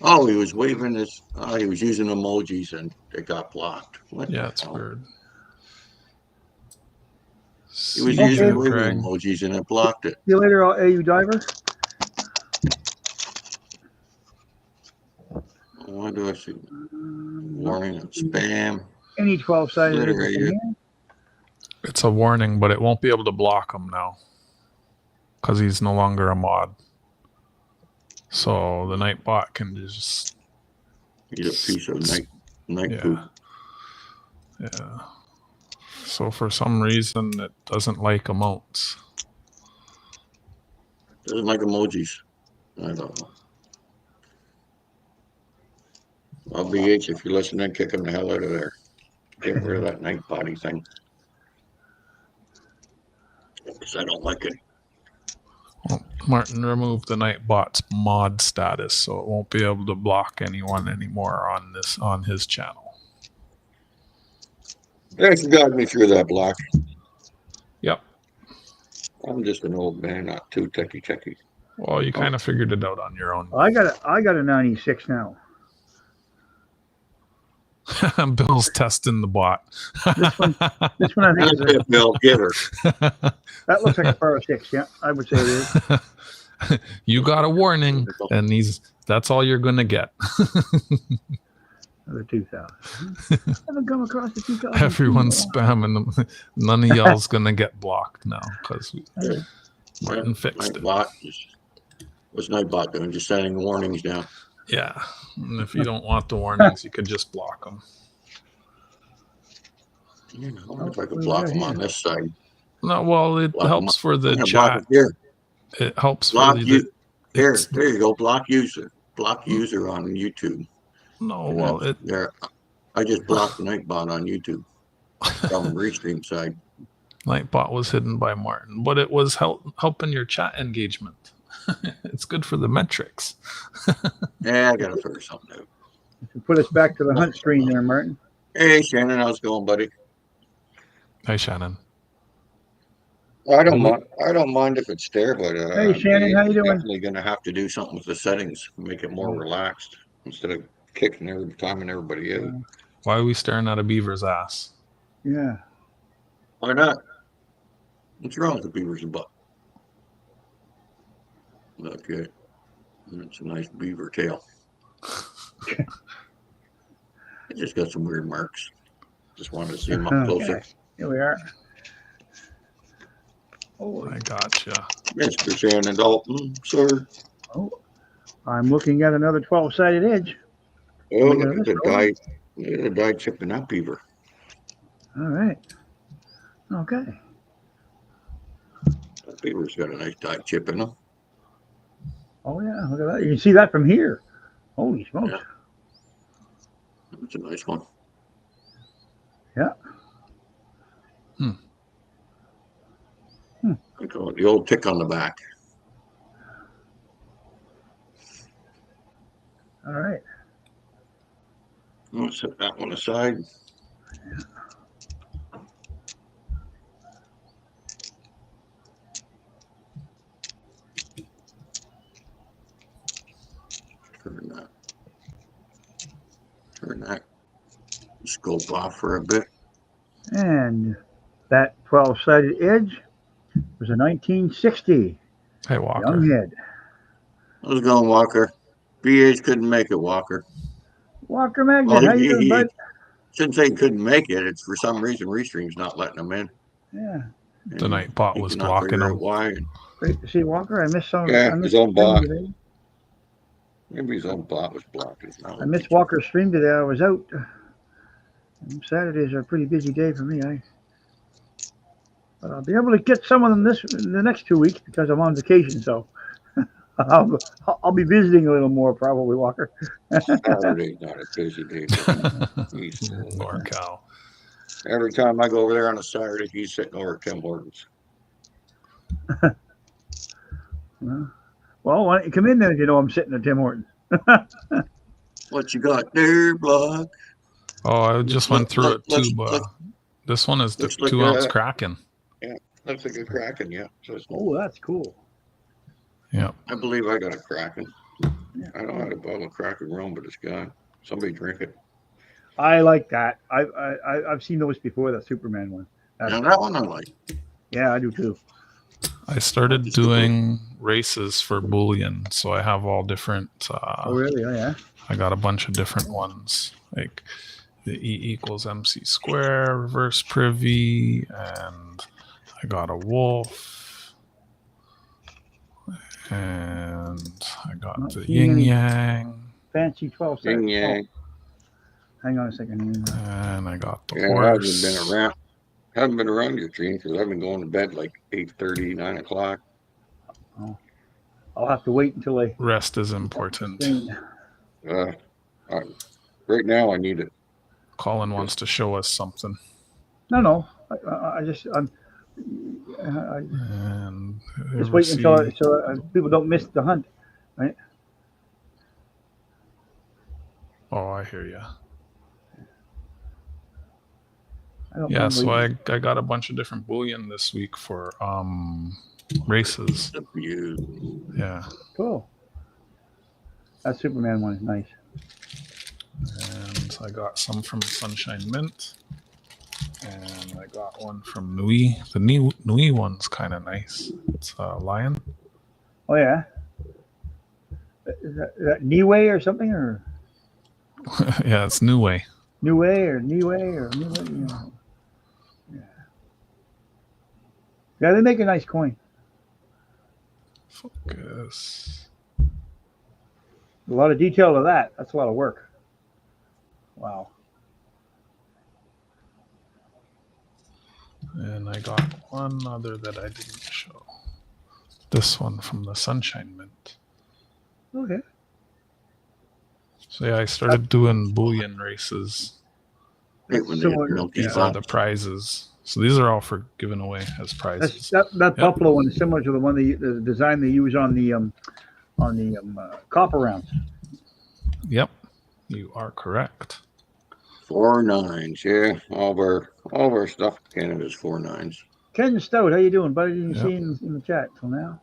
Oh, he was waving his. He was using emojis and it got blocked. Yeah, it's weird. He was using waving emojis and it blocked it. See you later, AU Diver. What do I see? Warning of spam. Any 12-sided. It's a warning, but it won't be able to block him now because he's no longer a mod. So the Nightbot can just eat a piece of night poop. Yeah. So for some reason, it doesn't like emotes. Doesn't like emojis. I don't know. Well, BH, if you're listening, kick him the hell out of there. Get rid of that Nightbot thing. Because I don't like it. Well, Martin removed the Nightbot's mod status, so it won't be able to block anyone anymore on his channel. Thanks for guiding me through that block. Yep. I'm just an old man, not too techie. Well, you kind of figured it out on your own. I got a 96 now. Bill's testing the bot. This one I think is a Bill, get her. That looks like a Power 6. Yeah, I would say it is. You got a warning, and that's all you're going to get. Another 2,000. I haven't come across the 2,000. Everyone's spamming them. None of y'all's going to get blocked now because Martin fixed it. What's Nightbot doing? Just sending warnings down. Yeah. And if you don't want the warnings, you could just block them. I wonder if I could block them on this side. No, well, it helps for the chat. It helps block for you. There you go. Block user. Block user on YouTube. No, well, there. I just blocked the Nightbot on YouTube from the Restream side. Nightbot was hidden by Martin, but it was helping your chat engagement. It's good for the metrics. Yeah, I gotta figure something out. Put us back to the hunt screen there, Martin. Hey, Shannon, how's it going, buddy? Hi, Shannon. I don't mind if it's there, but hey, Shannon, how you doing? Definitely gonna have to do something with the settings, make it more relaxed instead of kicking timing everybody out. Why are we staring at a beaver's ass? Yeah. Why not? What's wrong with the beaver's butt? Okay. That's a nice beaver tail. It just got some weird marks. Just wanted to see them up closer. Here we are. Oh, I gotcha. Mr. Shannon Dalton, sir. oh, I'm looking at another 12-sided edge. Oh, Making look a at list the roll. die. Look at the die chip in that beaver. All right. Okay. That beaver's got a nice die chip in him. Oh yeah, look at that. You can see that from here. Holy smokes. Yeah. That's a nice one. Yeah. I call it the old tick on the back. All right. I'll set that one aside. Turn that scope off for a bit. And that 12-sided edge was a 1960 Hey, Walker. young head. How's it going, Walker? BH couldn't make it, Walker. Walker Magnet, Well, how you doing, bud? shouldn't say he couldn't make it. It's for some reason Restream's not letting him in. Yeah. The Nightbot He was cannot blocking figure him. out why. Great to see Walker. I missed some. Yeah, I missed his own the stream bot. today. Maybe his own bot was blocked. I missed Walker's stream today. I was out. Saturdays are a pretty busy day for me. But I'll be able to get some of them in the next 2 weeks because I'm on vacation. So I'll be visiting a little more probably, Walker. Saturday's not a busy day for him. Poor cow. Every time I go over there on a Saturday, he's sitting over at Tim Hortons. Well, why don't you come in then if you know I'm sitting at Tim Hortons? What you got there, Block? Oh, I just went through it too, but this one is the looks like 2-ounce Kraken. Yeah, looks like a Kraken, yeah. So Oh, that's cool. Yeah. I believe I got a Kraken. Yeah. I don't know how to bottle of Kraken rum, but it's gone. Somebody drink it. I like that. I've seen those before, that Superman one. Now that one I like. Yeah, I do too. I started doing races for bullion, so I have all different. Oh, really? Oh, yeah. I got a bunch of different ones, like the E equals MC square, reverse privy, and I got a wolf, and I got Not the seeing yin any yang, fancy 12 cents. Yin yang. Hang on a second. and I got the Yeah, I horse. haven't been around your dream because I've been going to bed like 8:30, 9 o'clock. Oh, I'll have to wait until I. Rest is important. Right now I need it. Colin wants to show us something. No. I'm And just waiting until so people don't miss the hunt, right? Oh, I hear you. I don't Yeah, mind so waiting. I got a bunch of different bullion this week for races. It's up to you. Yeah. Cool. That Superman one is nice. And I got some from Sunshine Mint. And I got one from Nui. The Nui one's kind of nice. It's a lion. Oh yeah. Is that Niue or something, or Yeah, it's New Way. Niue or Niue or Niue? You know. Yeah, they make a nice coin. Focus. A lot of detail to that. That's a lot of work. Wow. And I got one other that I didn't show. This one from the Sunshine Mint. Okay. So yeah, I started doing bullion races. Right when So, These are the prizes. So these are all for giving away as prizes. That Buffalo one is similar to the one the design they use on the copper rounds. Yep, you are correct. 4 9s, yeah. All of our stuff in Canada is 4 9s. Ken Stout, how you doing, buddy? Didn't Yep. see you in the chat till now.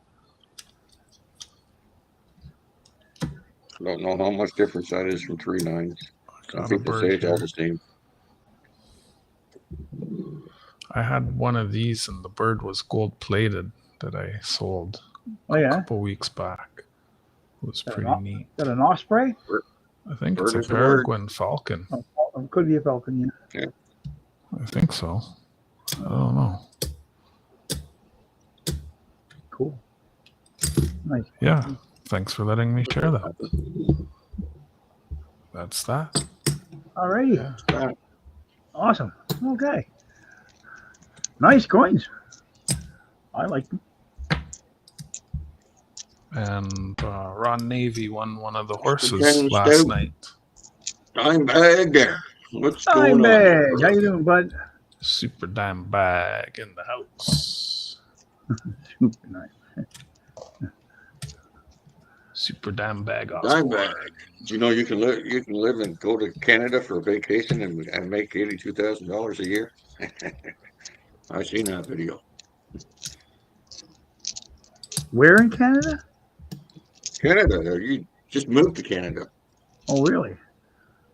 Don't know how much difference that is from 3 9s. Some Got a people bird say it's all here. the same. I had one of these, and the bird was gold plated that I sold Oh a yeah. couple weeks back. It was Got pretty neat. Got an osprey? I think Bird it's a is a bird. peregrine falcon. Oh, it could be a falcon. I think so. I don't know. cool. Nice. Yeah. Thanks for letting me share that. That's that. Alrighty. Yeah. Awesome. Okay. Nice coins. I like them. And Ron Navy won one of the horses Pretend last stout. night. I'm bag there. What's going on? Dimebag. How you doing, bud? Super dime bag in the house. Super nice. Super dime bag. Dime bag. Do you know you can live and go to Canada for a vacation and make $82,000 a year? I seen that video. Where in Canada? Canada. You just moved to Canada. Oh, really?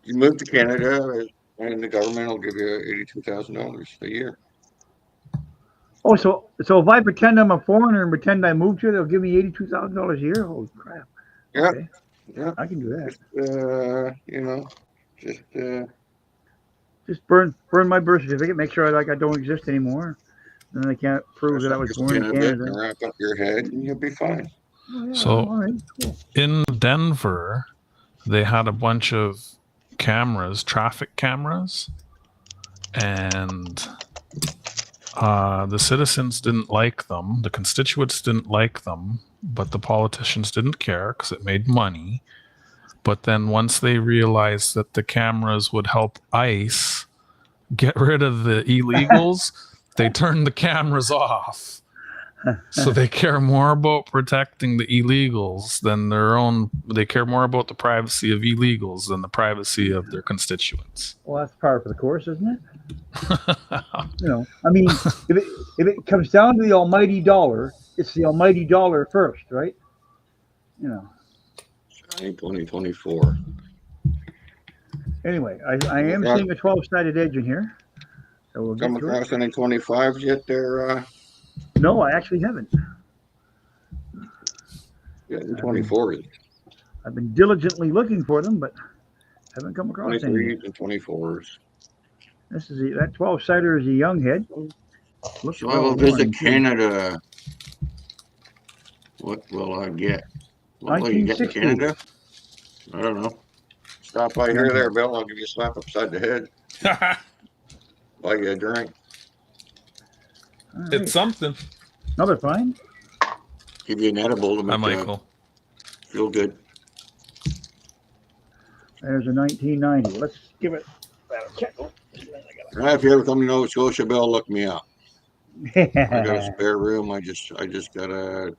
You move to Canada and the government will give you $82,000 a year. Oh, so if I pretend I'm a foreigner and pretend I moved here, they'll give me $82,000 a year? Holy crap. Yeah. Okay. Yeah. I can do that. Just burn my birth certificate, make sure I don't exist anymore. Then I can't prove that I was born in Canada. And wrap up your head and you'll be fine. Oh, yeah. So all right, cool. in Denver, they had a bunch of cameras, traffic cameras, and the citizens didn't like them. The constituents didn't like them, but the politicians didn't care because it made money. But then once they realized that the cameras would help ICE get rid of the illegals, they turned the cameras off. So they care more about protecting the illegals than their own. They care more about the privacy of illegals than the privacy of their constituents. Well, that's par for the course, isn't it? I mean, if it comes down to the almighty dollar, it's the almighty dollar first, right? 2024. Anyway, I am seeing a 12-sided edge in here. So we'll Come get to across it. any 25s yet there? No, I actually haven't. Yeah, 24s. I've been diligently looking for them, but haven't come across any. 23s and 24s. This is that 12-sider is a young head. Looks So I will visit Canada. What will I get? What will you get in 1960. Canada? I don't know. Stop by here, there, Bill. I'll give you a slap upside the head. Buy you a drink. Right. It's something. Another find. Give you an edible to Hi, make you Michael. feel good. There's a 1990. Let's give it a check. If you ever come to Nova Scotia, Bill, look me up. I got a Yeah. spare room. I just gotta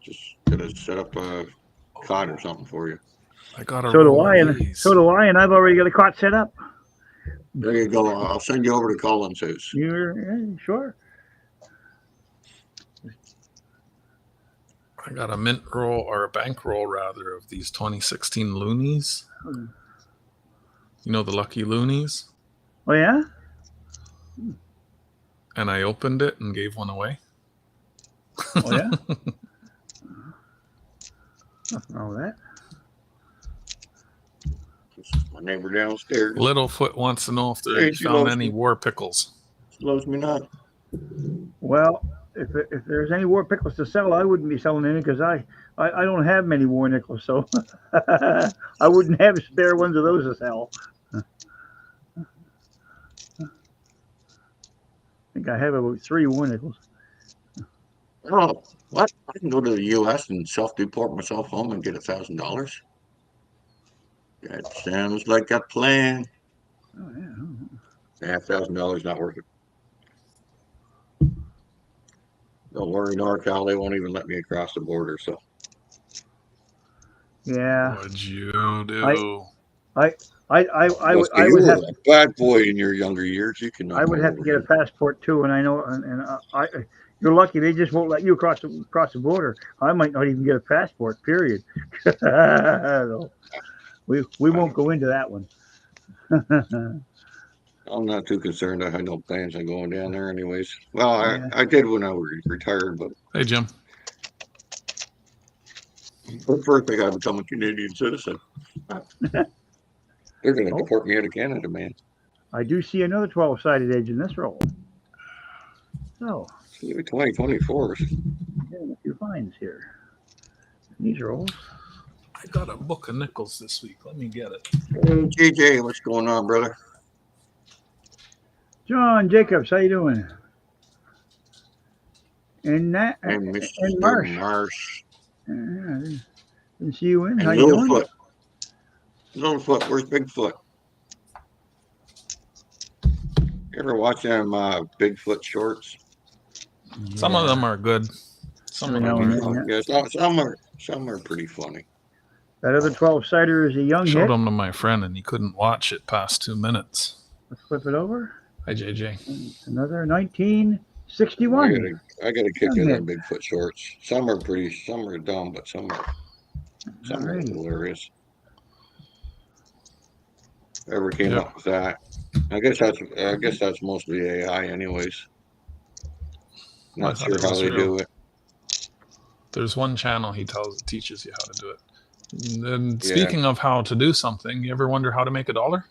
set up a cot or something for you. I got a So do roll I, of and these. and I've already got a cot set up. There you go. I'll send you over to Colin's house. Sure. I got a mint roll, or a bank roll rather, of these 2016 loonies. You know, the lucky loonies? Oh yeah. And I opened it and gave one away. Oh yeah. Nothing wrong with that. My neighbor downstairs. Littlefoot wants to know if Hey, they she found loves any me. war pickles. Loves me not. Well, if there's any war pickles to sell, I wouldn't be selling any because I don't have many war nickels, so I wouldn't have spare ones of those to sell. I think I have about 3 war nickels. Oh, what? I can go to the U.S. and self-deport myself home and get $1,000. That sounds like a plan. Oh yeah. $1,000 not worth it. Don't worry, NorCal, they won't even let me across the border. So Yeah. What'd you do? I would you have were a bad boy in your younger years. You can. I would have to get a passport too, and I know, and you're lucky they just won't let you across the border. I might not even get a passport. Period. So, we won't go into that one. I'm not too concerned. I had no plans on going down there, anyways. Well, Yeah. I did when I was retired, but Hey, Jim. first I got to become a Canadian citizen. They're going to deport me out of Canada, man. I do see another 12-sided edge in this roll. So, 2024. yeah, finds here. These rolls. I got a book of nickels this week. Let me get it. Hey, JJ, what's going on, brother? John Jacobs, how you doing? And that And and Mr. Marsh. Marsh. Didn't see you in. And How you doing? Littlefoot. Littlefoot, where's Bigfoot? You ever watch them Bigfoot shorts? Some of them are good. Some of them are. Yeah, some are pretty funny. That other 12 cider is a young Showed hit. them to my friend, and he couldn't watch it past 2 minutes. Let's flip it over. Hi, JJ. Another 1961. I got a kick out of them Bigfoot shorts. Some are dumb, but some are hilarious. Whoever came up with that? I guess that's mostly AI, anyways. Not sure how they do it. There's one channel he teaches you how to do it. And speaking of how to do something, you ever wonder how to make $1?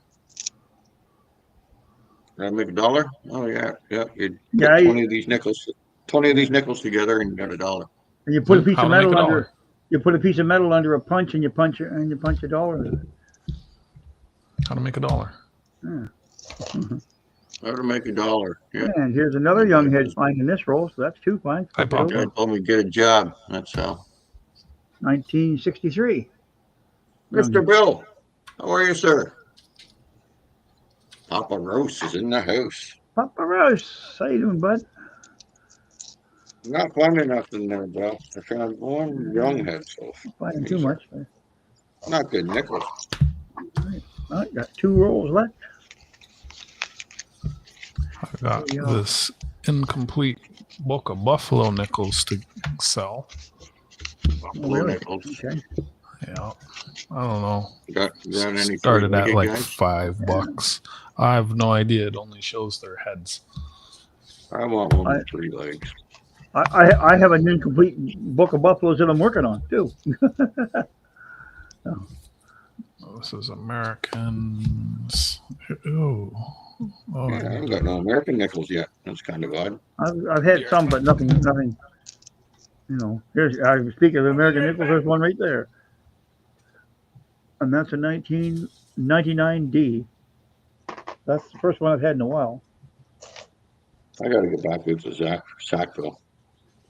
How to make $1? Oh yeah. You put 20 of these nickels together, and you got $1. And you put a piece of metal under. You put a piece of metal under a punch, and you punch $1. How to make $1? Yeah. How to make $1? Yeah. And here's another young head find in this roll, so that's 2 finds. Hi, Pop. Guy told me to get a job. That's how. 1963. Mr. Bill, how are you, sir? Papa Rose is in the house. Papa Rose, how you doing, bud? Not finding nothing there, Bill. I found one young head so Finding too much. Not good nickels. All right, got 2 rolls left. I got this incomplete book of buffalo nickels to sell. Buffalo nickels. Okay. Yeah, I don't know. Got any started at like guys? $5. I have no idea. It only shows their heads. I want one with 3 legs. I have an incomplete book of buffaloes that I'm working on too. This is Americans. Oh, Yeah, I haven't got no American nickels yet. That's kind of odd. I've had some, but nothing. You know, here's. Speaking of American nickels, there's one right there, and that's a 1999D. That's the first one I've had in a while. I got to get back to Sackville.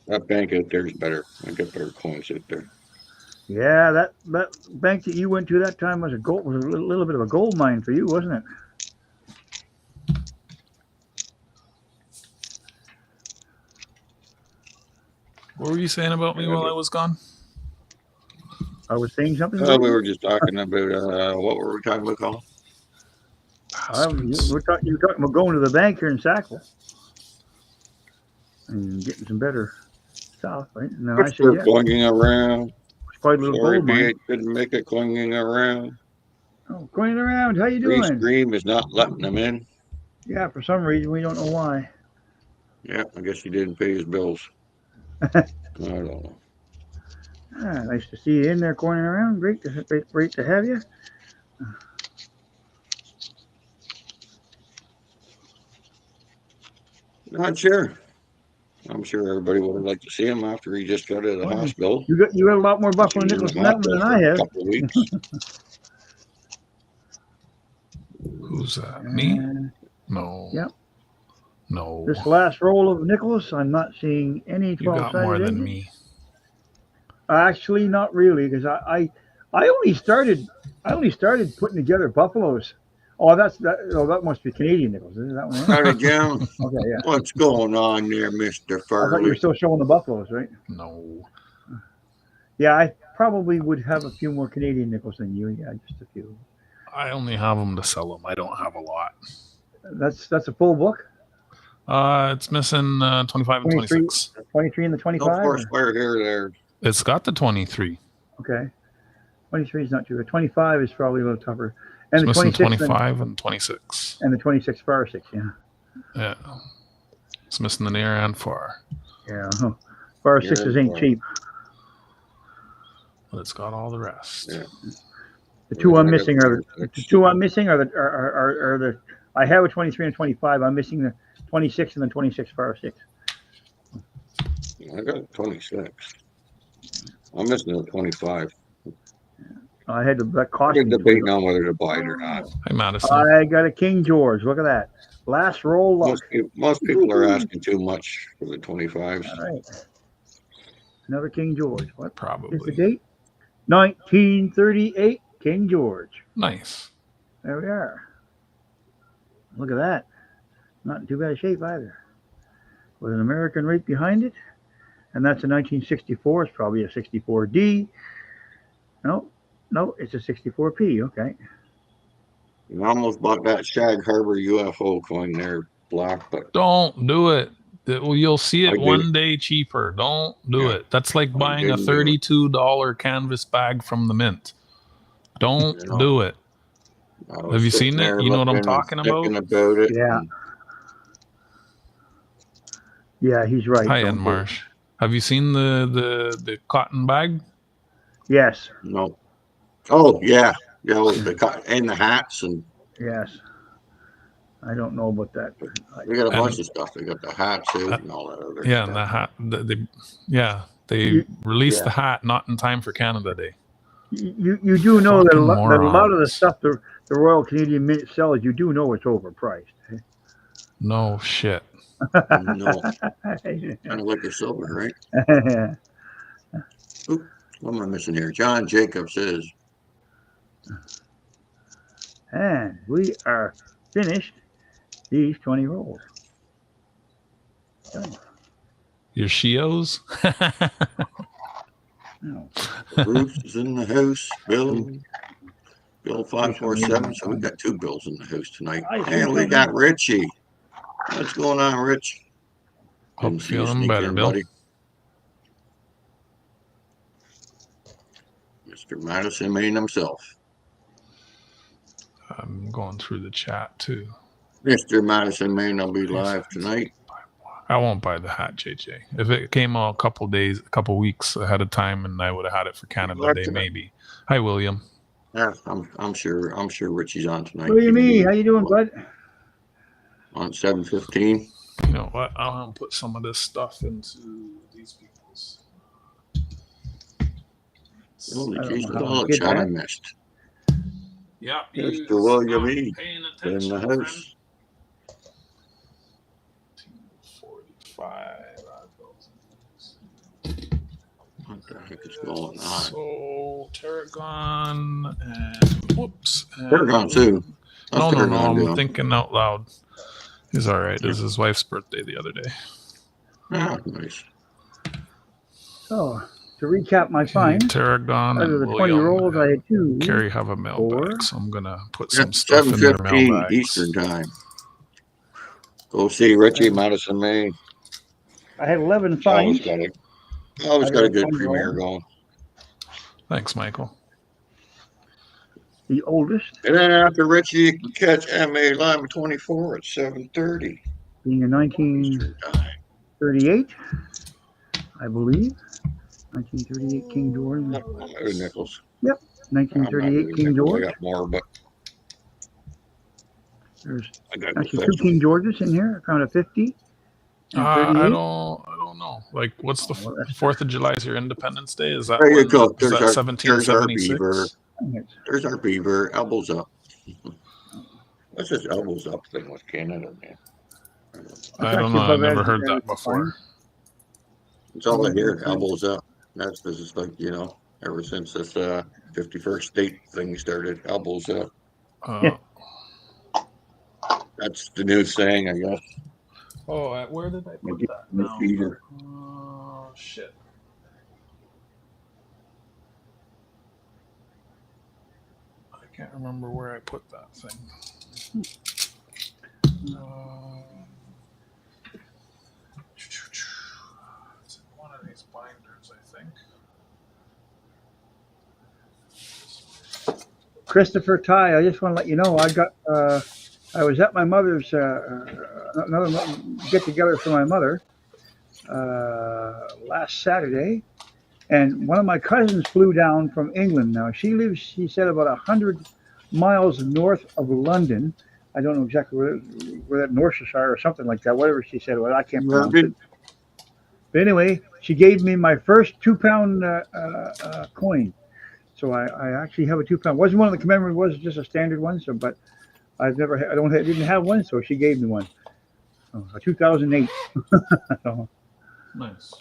That bank out there is better. I get better coins out there. Yeah, that bank that you went to that time was a little bit of a gold mine for you, wasn't it? what were you saying about me while I was gone? I was saying something. We were just talking about what were we talking about, Colin? You were talking about going to the bank here in Sackville and getting some better stuff, right? And then I said, yeah. Clinging around. It's quite a little Sorry, gold mine. Pete, couldn't make it clinging around. Oh, going around. How you doing? Scream is not letting them in. Yeah, for some reason we don't know why. Yeah, I guess he didn't pay his bills. I don't know. Nice to see you in there, going around. Great to have you. Not sure. I'm sure everybody would have liked to see him after he just got out of the hospital. You got a lot more buffalo nickels than that one than I have. A couple of weeks. Who's that? Me? No. Yep. No. This last roll of nickels, I'm not seeing any 12 You got more than me. Actually, not really, because I only started putting together buffaloes. Oh, that must be Canadian nickels. Is that one? Howdy, Jim. Okay, yeah. What's going on there, Mr. I thought you were Farley? still showing the buffaloes, right? No. Yeah, I probably would have a few more Canadian nickels than you. Yeah, just a few. I only have them to sell them. I don't have a lot. That's a full book. It's missing 25 and 26. 23 and the 25. No force fire here there. It's got the 23. Okay. 23 is not too good. 25 is probably a little tougher. And It's the missing 26 25 and 26. and the 26 far 6, yeah. Yeah. It's missing the near and far. Yeah. Far 6s ain't cheap. But it's got all the rest. Yeah. The two I'm missing are the I have a 23 and 25. I'm missing the 26 and the 26 far 6. I got 26. I'm missing the 25. I had that cost We're me debating 20. on whether to buy it or not. Hey, Madison. I got a King George. Look at that. Last roll luck. Most people are asking too much for the 25s. All right. Another King George. What is the Probably. date? 1938. King George. Nice. There we are. Look at that. Not in too bad shape either. With an American right behind it. And that's a 1964. It's probably a 64D. No, it's a 64P. Okay. You almost bought that Shag Harbor UFO coin there, Black, but Don't do it. Well, you'll see I it did. one day cheaper. Don't do Yeah. it. That's like buying a didn't do it. $32 canvas bag from the mint. Don't do it. I was Have you sitting seen it? there You know what I'm looking and talking about? thinking about it. Yeah. and Yeah, he's right. Hi, Don't Ann do it. Marsh. Have you seen the cotton bag? Yes. No. Oh, yeah. Yeah, and the hats, and Yes. I don't know about that. they got a bunch And- of stuff. They got the hats out and all that other Yeah, stuff. and the hat. They You- released yeah. the hat not in time for Canada Day. You do know that a Fucking lot of the morons. stuff the Royal Canadian Mint sells, you do know it's overpriced. No shit. No. Kind of like the silver, right? What am I missing here? John Jacob says, And we are finished these 20 rolls. Your Shios? No. Bruce is in the house. Bill 547. So we got two Bills in the house tonight. And we got Richie. What's going on, Rich? Hope Didn't see you feeling sneak better, in, Bill. buddy. Mr. Madison Main himself. I'm going through the chat too. Mr. Madison Main will be live tonight. I won't buy the hat, JJ. If it came out a couple weeks ahead of time, and I would have had it for Canada Day, maybe. Hi, William. Yeah, I'm sure Richie's on tonight. What do you mean? How you doing, bud? On 7:15. You know what? I'll put some of this stuff into these people's. Holy I don't jeez, know look at how all to the get chat I that. missed. Yeah, Mr. William E. paying in attention, the friend. house. 45. What the heck is going on? So Tarragon and whoops. They're gone too. No. I'm thinking out loud. He's all right. It was his wife's birthday the other day. Ah, nice. So, to recap my find, Tarragon out of and the 20 William rolls, I had two. Carrie have a mailbag, four. so I'm gonna put Yeah, some stuff in their 7:15 mailbags. Eastern time. Go see Richie Madison Main. I had 11 Always finds. got a good premiere going. Thanks, Michael. The oldest And then after Richie, you can catch MA Lima 24 at 7:30 being a Eastern time. 1938, I believe. 1938 King George. There's Nichols. 1938 King I George. got more, but There's I got actually two King Georges in here. I found a 50. And I 38. don't know. Like, what's the well, that's- 4th of July? Is your Independence Day? Is that There you when- go. Is that There's our 1776? beaver. There's our beaver. Elbows up. What's this elbows up thing with Canada, man? I don't know. I've never heard that before. It's all I hear. Elbows up. This is like, ever since this 51st state thing started, elbows up. That's the new saying, I guess. Oh, where did I put that? Miss now? Beaver. Oh, shit. I can't remember where I put that thing. It's in one of these binders, I think. Christopher Ty, I just want to let you know I was at my mother's another get together for my mother last Saturday, and one of my cousins flew down from England. Now she lives, she said, about 100 miles north of London. I don't know exactly where that Northshire or something like that. Whatever she said, well, I can't pronounce it. But anyway, she gave me my first 2 pound coin. So I actually have a 2 pound. Wasn't one of the commemorative. Was just a standard one. So, but I've never. I don't. Didn't have one. So she gave me one. A 2008. So Nice.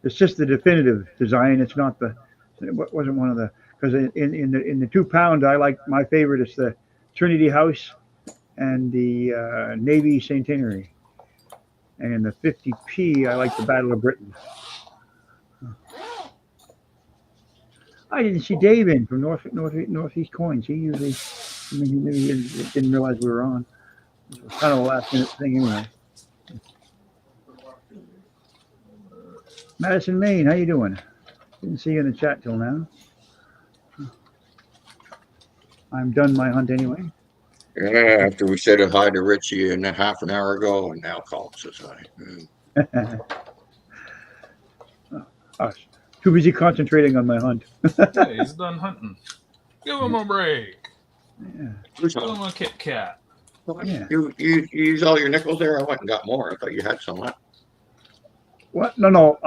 it's just the definitive design. It's not the. It wasn't one of the because in the 2 pound I like my favorite is the Trinity House and the Navy Centenary, and in the 50p I like the Battle of Britain. I didn't see Dave in from Northeast Coins. He usually, I mean, he didn't realize we were on. It was kind of a last minute thing anyway. Madison, Maine, how you doing? Didn't see you in the chat till now. I'm done my hunt anyway. Yeah, after we said hi to Richie and half an hour ago, and now Colin says hi. Too busy concentrating on my hunt. Yeah, he's done hunting. Give him a break. Yeah. Give him a Kit Kat. Yeah. You use all your nickels there? I went and got more. I thought you had some left. What? No.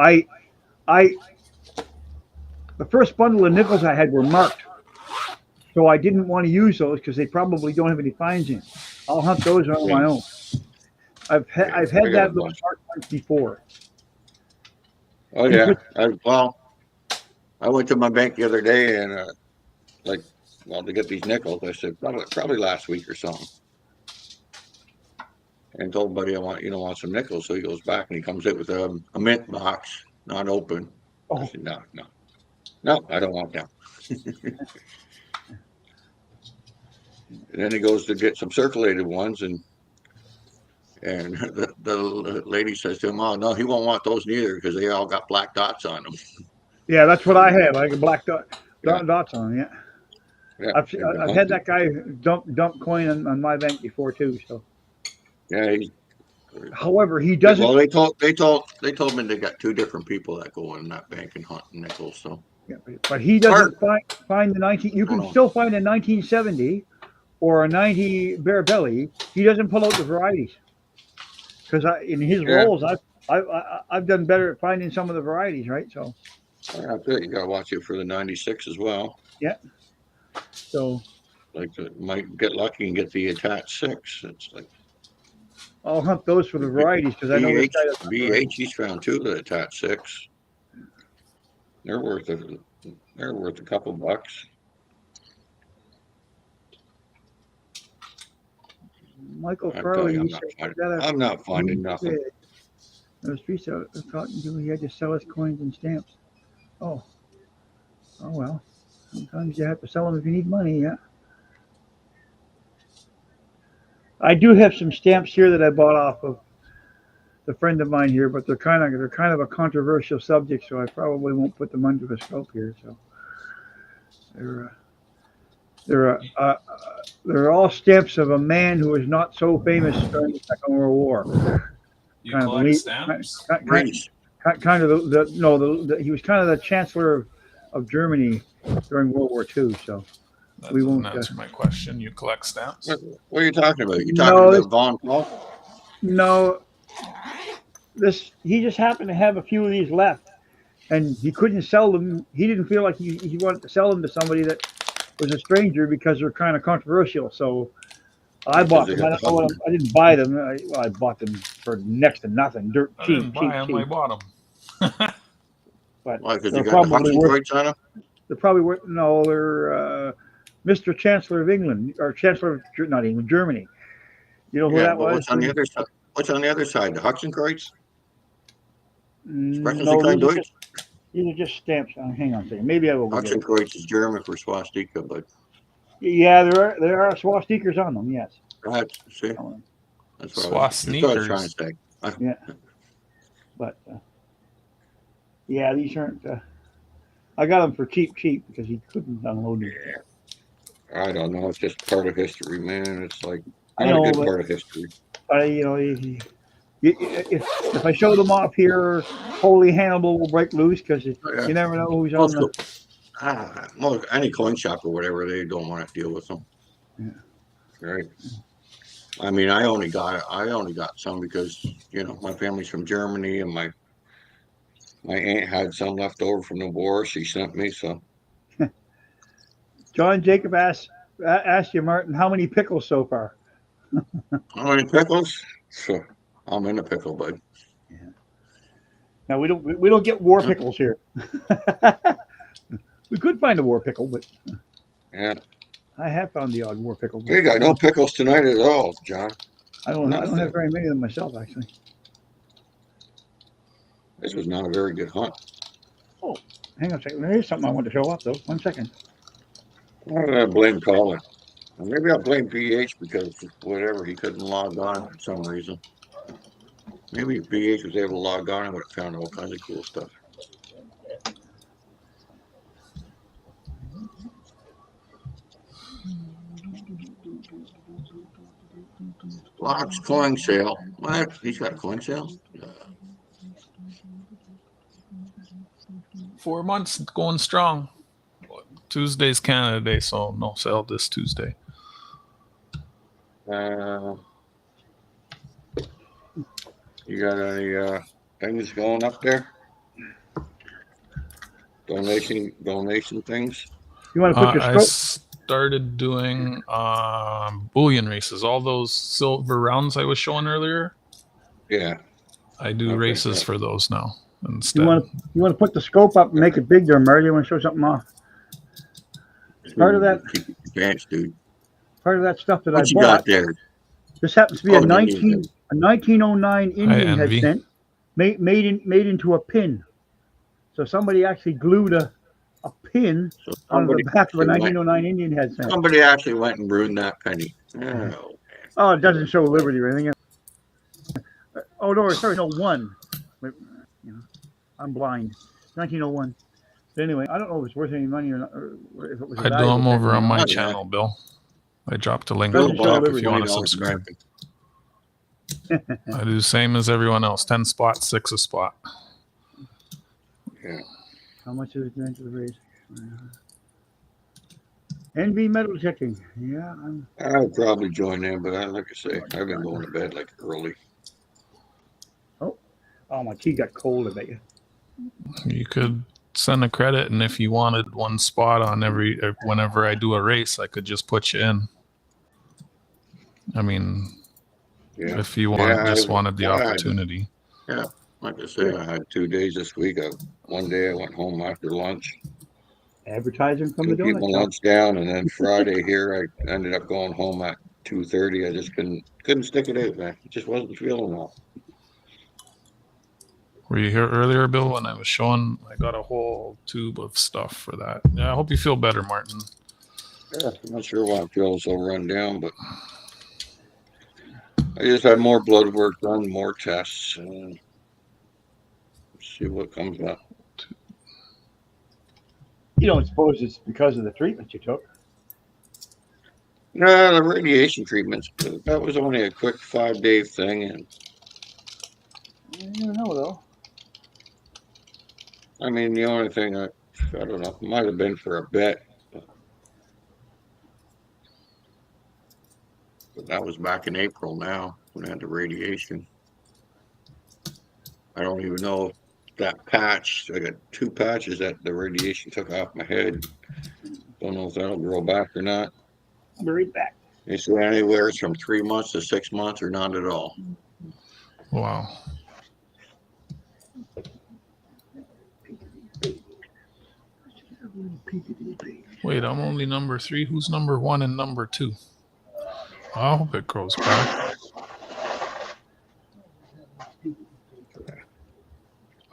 The first bundle of nickels I had were marked, so I didn't want to use those because they probably don't have any fines in. I'll hunt those on my own. I've had those marked ones before. Oh yeah. I went to my bank the other day and to get these nickels. I said probably last week or something, and told buddy I want some nickels. So he goes back and he comes in with a mint box, not open. Oh. I said no, I don't want that. And then he goes to get some circulated ones, and the lady says to him, "Oh no, he won't want those neither because they all got black dots on them." Yeah, that's what I have. I got black dots on them. Yeah. I've had that guy dump coin on my bank before too. So. Yeah. However, he doesn't. Well, they told me they got two different people that go in that bank and hunt nickels. So. Yeah, but he doesn't find the 19. You can still find a 1970 or a 90 bare belly. He doesn't pull out the varieties because in his rolls, I've done better at finding some of the varieties, right? So. Yeah, you got to watch it for the 96 as well. Yeah. So. Might get lucky and get the attached 6. It's like. I'll hunt those for the varieties because I know this guy doesn't. BH, he's found 2 that attach 6. They're worth a couple bucks. Michael Farley, I'm not finding nothing. Those streets I was talking to, he had to sell his coins and stamps. Oh well. Sometimes you have to sell them if you need money. Yeah. I do have some stamps here that I bought off of the friend of mine here, but they're kind of a controversial subject, so I probably won't put them under the scope here. So they're all stamps of a man who was not so famous during the Second World War. You collect stamps? Kind of he was kind of the Chancellor of Germany during World War II. So we won't answer my question. You collect stamps? What are you talking about? You talking about Von Paul? No. He just happened to have a few of these left, and he couldn't sell them. He didn't feel like he wanted to sell them to somebody that was a stranger because they're kind of controversial. So I bought them. I didn't buy them. I bought them for next to nothing. Dirt cheap. I didn't buy them. I bought them. But why? Because you got the Hudson Croix on them? They're probably worth. No, they're Mr. Chancellor of England or Chancellor of not England, Germany. You know who that was? What's on the other side? What's on the other side? The Hudson Croix? No, these are just stamps. Hang on a second. Maybe I will. Hudson Croix is German for swastika, but yeah, there are swastikas on them. Yes. Right. See, that's what I was trying to say. Yeah, but yeah, these aren't. I got them for cheap because he couldn't unload them. Yeah. I don't know. It's just part of history, man. It's like a good part of history. If I show them off here, Holy Hannibal will break loose because you never know who's on the. Any coin shop or whatever, they don't want to deal with them. Yeah. Right. I mean, I only got some because my family's from Germany and my My aunt had some left over from the war. She sent me some. John Jacob asked you, Martin, how many pickles so far? How many pickles? Sure. I'm in a pickle, bud. Now we don't get war pickles here. We could find a war pickle, but Yeah. I have found the odd war pickle. You got no pickles tonight at all, John. I don't have very many of them myself, actually. This was not a very good hunt. Oh, hang on a second. There's something I want to show up, though. 1 second. I blame Colin. Or maybe I'll blame BH because whatever, he couldn't log on for some reason. Maybe if BH was able to log on, I would have found all kinds of cool stuff. Locks coin sale. What? He's got a coin sale? 4 months going strong. Tuesday's Canada Day, so no sale this Tuesday. You got any things going up there? Donation things? You want to put your I started doing bullion races. All those silver rounds I was showing earlier. Yeah. I do races for those now instead. You want to put the scope up and make it big there, Marty? You want to show something off? Part of that, Advanced, dude. Part of that stuff that What I you bought. got there? This happens to be a 1909 Indian head cent made into a pin. So somebody actually glued a pin on the back of a 1909 Indian head cent. Somebody actually went and ruined that penny. Oh, it doesn't show Liberty or anything. Oh no, sorry, no, one. I'm blind. 1901. But anyway, I don't know if it's worth any money or not. Or if it was I do them over on my channel, Bill. I dropped a link Doesn't show if you want to subscribe. I do the same as everyone else. 10 spots, 6 a spot. Yeah. How much is it going to raise? NV metal checking. Yeah. I'll probably join them, but like I say, I've been going to bed like early. Oh, my tea got cold, I bet you. You could send a credit, and if you wanted one spot on whenever I do a race, I could just put you in. I mean, if you wanted the opportunity. Yeah, like I say, I had 2 days this week. One day I went home after lunch. Advertising from the donut. Keep my lunch down, and then Friday here I ended up going home at 2:30. I just couldn't stick it out, man. It just wasn't feeling well. Were you here earlier, Bill, when I was showing? I got a whole tube of stuff for that. Yeah, I hope you feel better, Martin. Yeah, I'm not sure why I'm feeling so run down, but I just had more blood work done, more tests, and see what comes up. You don't suppose it's because of the treatment you took? No, the radiation treatments. That was only a quick 5-day thing, and You never know, though. I mean, the only thing I don't know, it might have been for a bet, but that was back in April now when I had the radiation. I don't even know if that patch, I got 2 patches that the radiation took off my head. Don't know if that'll grow back or not. I'll be right back. They say anywhere from 3 months to 6 months or not at all. Wow. Wait, I'm only number 3. Who's number 1 and number 2? I hope it grows back.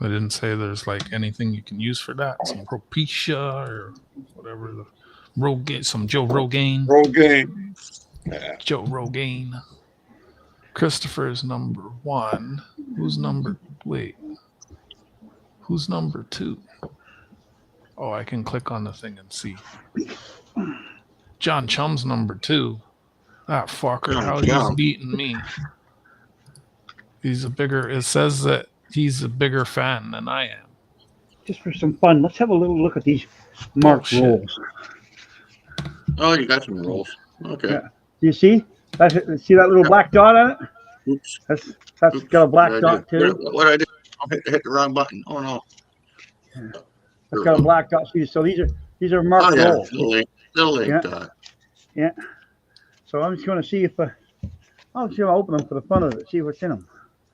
I didn't say there's like anything you can use for that. Some Propecia or whatever. Some Joe Rogaine. Yeah. Joe Rogaine. Christopher's number 1. Who's number 2? Oh, I can click on the thing and see. John Chum's number 2. That fucker, how he's beating me. It says that he's a bigger fan than I am. Just for some fun, let's have a little look at these marked rolls. Oh, you got some rolls. Okay. Yeah. You see? See that little black dot on it? Oops. That's got a black dot too. What I did? I hit the wrong button. Oh no. It's got a black dot. See, so these are marked yeah, gold. little ink Yeah. dot. Yeah. So I'm just going to see if I'll just open them for the fun of it. See what's in them.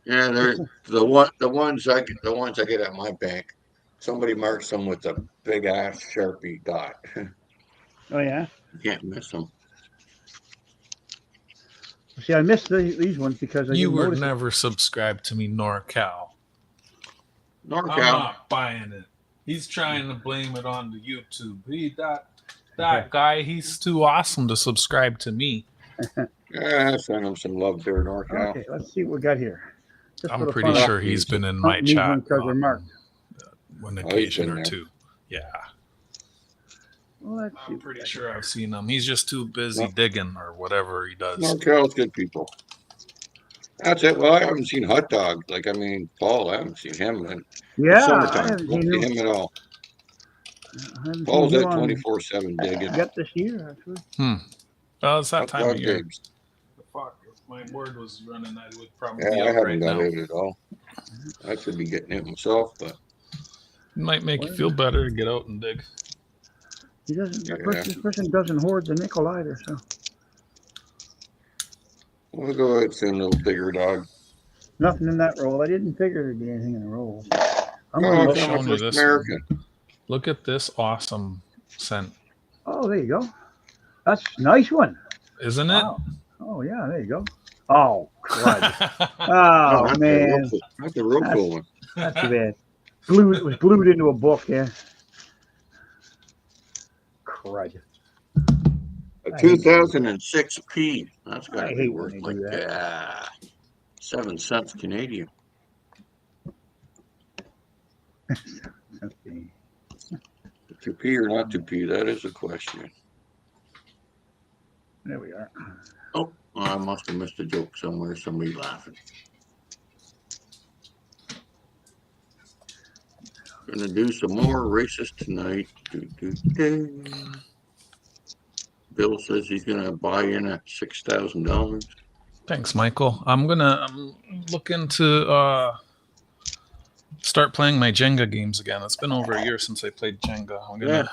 Yeah, they're the ones I get at my bank. Somebody marks them with a big ass Sharpie dot. Oh yeah. You can't miss them. See, I missed these ones because I You didn't were notice it. never subscribed to me, NorCal. I'm NorCal. not buying it. He's trying to blame it on the YouTube. That guy, he's too awesome to subscribe to me. Yeah, send him some love there, NorCal. Okay, let's see what we got here. Just for I'm the pretty fun of sure he's been in my hunting these chat ones because they're marked. one he's occasion been or there. two. Yeah, Well, let's see I'm what pretty we got sure here. I've seen him. He's just too busy Yep. digging or whatever he does. NorCal's good people. That's it. Well, I haven't seen Hot Dog. Like, I mean, Paul, I haven't seen him. And Yeah, it's I summertime. haven't Don't seen see him. him at all. I haven't Paul's seen him at on 24/7 digging. yet this year, actually. Well, it's that Hot time Dog of year. digs. Fuck, if my word was running, I would probably Yeah, be I out haven't right got now. it at all. I should be getting it myself, but It might make you feel better to get out and dig. He doesn't. Yeah. This person doesn't hoard the nickel either. So we'll go ahead, send a little bigger dog. nothing in that roll. I didn't figure there'd be anything in the roll. I'm Oh, gonna I'm look. it's showing on you First this American. Look at this awesome scent, Oh, there you go. That's a nice one. isn't it? Wow. Oh yeah, there you go. Oh, crud. Oh, Oh that's man, that's a real cool one. that's too bad. It was glued into a book. Yeah. Crud. A 2006 P. That's got I to be hate when worth they like do that. 7 cents Canadian. Okay. To P or not to P, that is a question. There we are. Oh, I must have missed a joke somewhere. Somebody laughing. Gonna do some more racist tonight. Bill says he's gonna buy in at $6,000. Thanks, Michael. I'm looking to start playing my Jenga games again. It's been over a year since I played Jenga. I'm gonna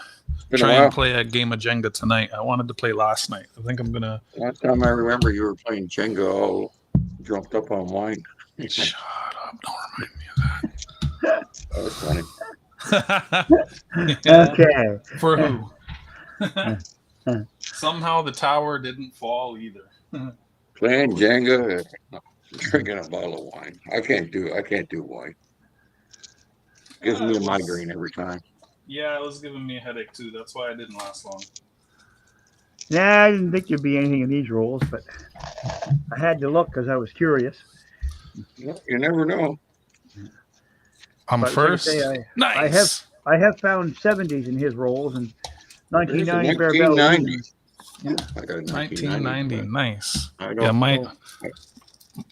Been try a while. and play a game of Jenga tonight. I wanted to play last night. I think I'm gonna Last time I remember, you were playing Jenga all drunk up on wine. shut up. Don't remind me That was funny. of that. Okay. For who? Somehow the tower didn't fall either. Playing Jenga, drinking a bottle of wine. I can't do wine. Gives me a migraine every time. Yeah, it was giving me a headache too. That's why I didn't last long. Yeah, I didn't think there'd be anything in these rolls, but I had to look because I was curious. You never know. I'm But like I first. say, Nice. I have found 70s in his rolls and 1990 There's a Bear Belly. 1990. Yeah. I got a 1990. Nice. I don't Yeah, know.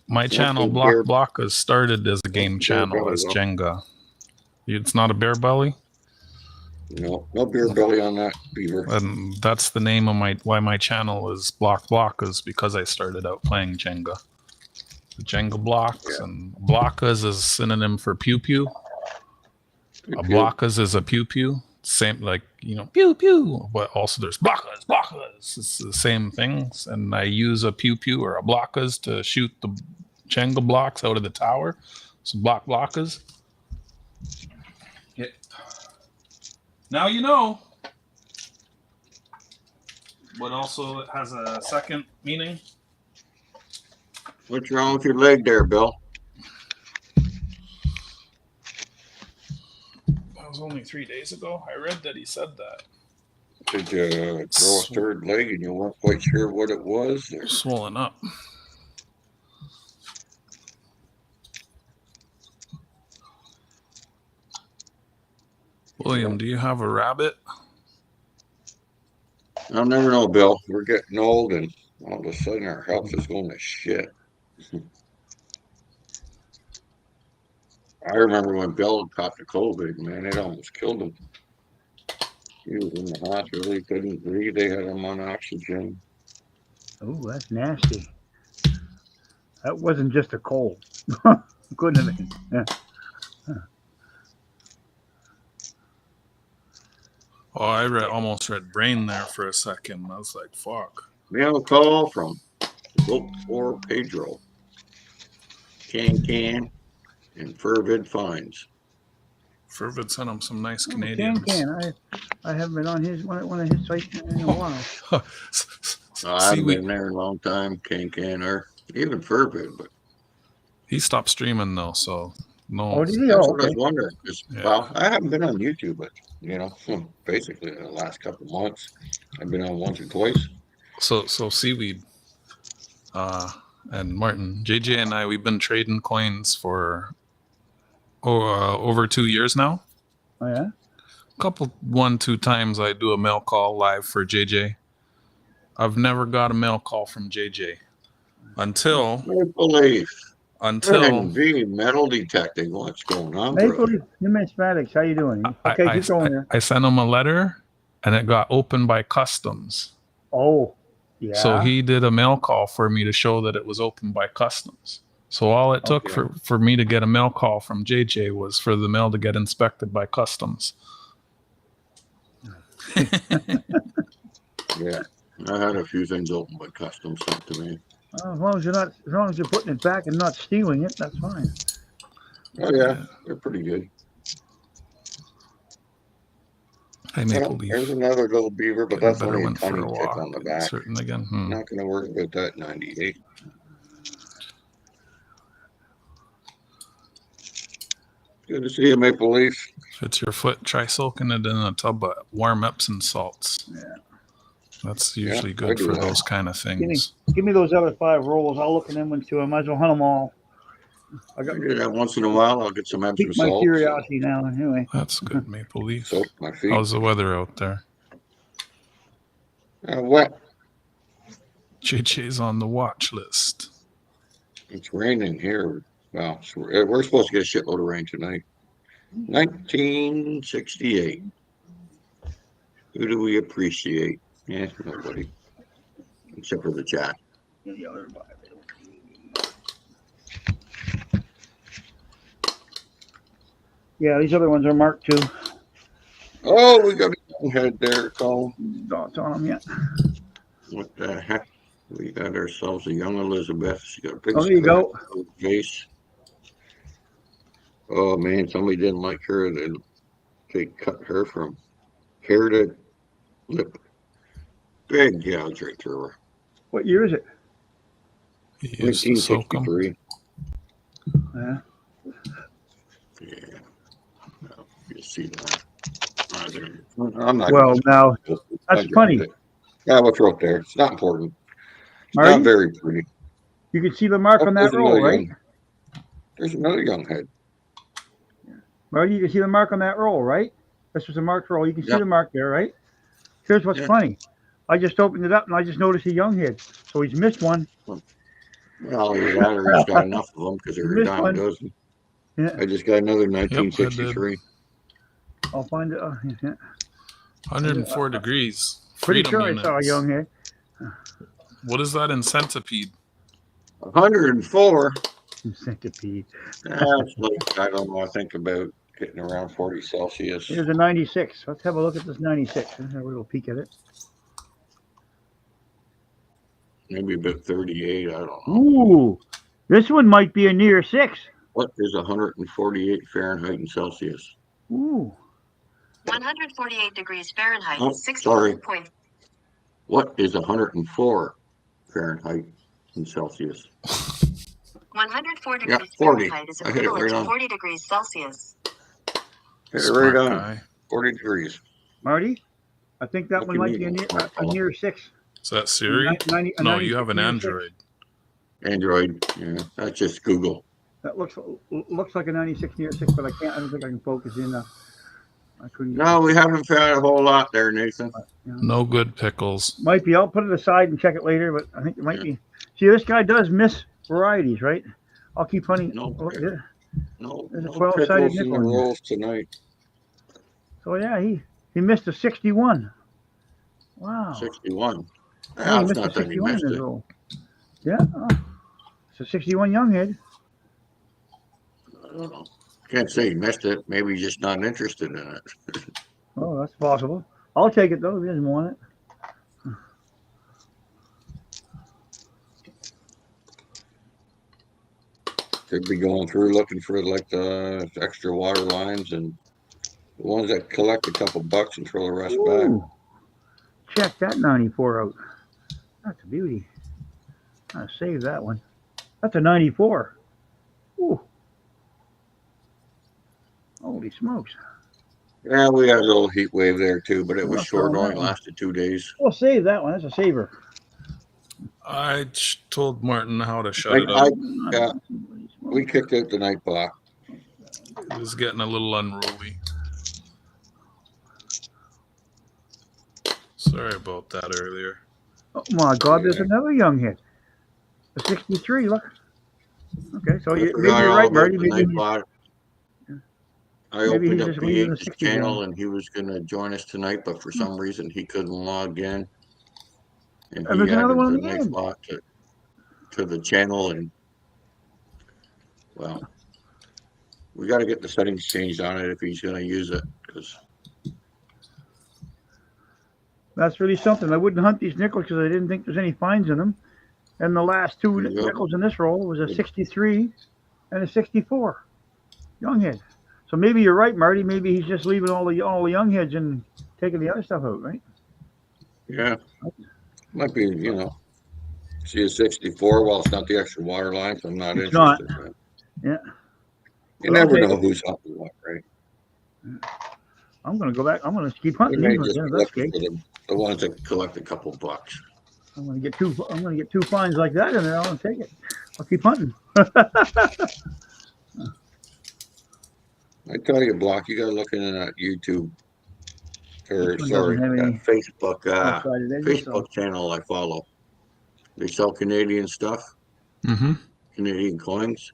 my channel Not the Block has started as a game Not the bear channel belly, as though. Jenga. It's not a bear belly, No beer belly on that beaver. and that's the name of why my channel is Block is because I started out playing Jenga. The Jenga blocks and blockas is a synonym for pew pew. A blockas is a pew pew. Same like pew pew, but also there's blockas. It's the same things, and I use a pew pew or a blockas to shoot the Jenga blocks out of the tower. So blockas. Now you know. But also it has a second meaning. What's wrong with your leg there, Bill? That was only 3 days ago. I read that he said that. Did you grow a third leg and you weren't quite sure what it was? Or? Swollen up. William, do you have a rabbit? I'll never know, Bill. We're getting old and all of a sudden our health is going to shit. I remember when Bill caught the COVID, man, it almost killed him. He was in the hospital. He couldn't breathe. They had him on oxygen. Oh, that's nasty. That wasn't just a cold. Couldn't have been. Yeah. Oh, almost read brain there for a second. I was like, fuck. Mail call from Vote for Pedro. Can and fervid fines. Fervid sent him some nice Oh, Canadians. I haven't been on one of his sites in a while. I haven't been there in a long time. Can or even fervid, but he stopped streaming though, so no. Oh, did he? that's Oh, what I okay. was wondering. 'Cause, Yeah. well, I haven't been on YouTube, but basically in the last couple of months, I've been on once or twice. So Seaweed, and Martin, JJ and I, we've been trading coins for over 2 years now. Oh yeah. Couple 1-2 times I do a mail call live for JJ. I've never got a mail call from JJ until Maple Leaf. V metal detecting. What's going on, Maple brother? Leaf Numismatics, how you doing? Okay, keep going there. I sent him a letter and it got opened by customs. Oh, yeah. So he did a mail call for me to show that it was opened by customs. So all it took for me to get a mail call from JJ was for the mail to get inspected by customs. Yeah, I had a few things opened by customs sent to me. As long as you're putting it back and not stealing it, that's fine. Oh yeah, they're pretty good. Hey, Maple Leaf. There's another little beaver, but that's only a tiny tick on the back. Certain again. Not going to worry about that 98. Good to see you, Maple Leaf. If it's your foot, try soaking it in a tub of warm Epsom salts. Yeah. That's usually good for those kind of things. Give me those other 5 rolls. I'll look at them one too. I might as well hunt them all. I do that once in a while. I'll get some Epsom salts. My curiosity now, anyway. That's good, Maple Leaf. Soak my feet. How's the weather out there? Wet. JJ's on the watch list. It's raining here. Well, we're supposed to get a shitload of rain tonight. 1968. Who do we appreciate? Yeah, nobody. Except for the chat. Yeah, these other ones are marked too. Oh, we got a young head there, Cole. Dots on them yet. What the heck? We got ourselves a young Elizabeth. She got a big there you go. face. Oh man, somebody didn't like her. They cut her from hair to lip. Big gouge right through her. What year is it? 1963. Yeah. Yeah. No, you see that. I'm not. Well, now that's funny. Yeah, what's right there? It's not important. It's Marty? not very pretty. You can see the mark on that roll, right? There's another young head. Marty, you can see the mark on that roll, right? This was a marked roll. You can see the mark there, right? Here's what's funny. I just opened it up and I just noticed a young head. So he's missed one. Well, he's got enough of them because they're a dime a dozen. Yeah. I just got another 1963. I'll find it. 104 degrees. Pretty sure I saw a young head. What is that in centipede? 104. Centipede. That's like, I don't know. I think about getting around 40 Celsius. Here's a 96. Let's have a look at this 96. Let's have a little peek at it. Maybe about 38. I don't know. Ooh, this one might be a near 6. What is 148 Fahrenheit and Celsius? Ooh. 148 degrees Fahrenheit. Oh, sorry. What is 104 Fahrenheit and Celsius? 104 degrees Fahrenheit is equivalent to 40 degrees Celsius. Hit it right on. 40 degrees. Marty, I think that one might be a near 6. Is that Siri? No, you have an Android. Android, yeah. That's just Google. That looks like a 96 near 6, but I don't think I can focus in. I couldn't. No, we haven't found a whole lot there, Nathan. No good pickles. Might be. I'll put it aside and check it later, but I think it might be. See, this guy does miss varieties, right? I'll keep hunting. No, there's a 12-sided in the rolls tonight. So yeah, he missed a 61. Wow. 61. Yeah, he missed a 61 in his roll. Yeah. Oh. It's a 61 young head. I don't know. Can't say he missed it. Maybe he's just not interested in it. Oh, that's possible. I'll take it though if he doesn't want it. Could be going through looking for like the extra water lines and the ones that collect a couple bucks and throw the rest back. Ooh, check that 94 out. That's a beauty. I'll save that one. That's a 94. Ooh. Holy smokes. Yeah, we had a little heat wave there too, but it was What's short, on that only one? lasted 2 days. We'll save that one. That's a saver. I told Martin how to shut Like it up. yeah, we kicked out the night block. It was getting a little unruly. Sorry about that earlier. Oh my God, there's Yeah. another young hit. A 63, look. Okay, so maybe forgot you're all right, about Marty. the Maybe night he's, block. I maybe opened he's up just leaving the BH's 60 channel zone. and he was going to join us tonight, but for some reason he couldn't log in. And And he there's another added one the on the night end. block to the channel. And well, we got to get the settings changed on it if he's going to use it. Because That's really something. I wouldn't hunt these nickels because I didn't think there's any fines in them. And the last two there you go. nickels in this roll was a 63 and a 64 young head. So maybe you're right, Marty. Maybe he's just leaving all the young heads and taking the other stuff out, right? Yeah, might be, see a 64. Well, it's not the extra water line, so I'm not It's not. interested. But Yeah. you Well, never okay. know who's up and what, right? I'm going to go back. I'm going to keep We hunting may these ones. just In be this looking case, for the ones that collect a couple bucks. I'm going to get two. I'm going to get two fines like that in there. I'll take it. I'll keep hunting. I tell you, Block, you got to look into that YouTube or This one doesn't have that any left-sided edges, so Facebook channel I follow. They sell Canadian stuff, Mm-hmm. Canadian coins,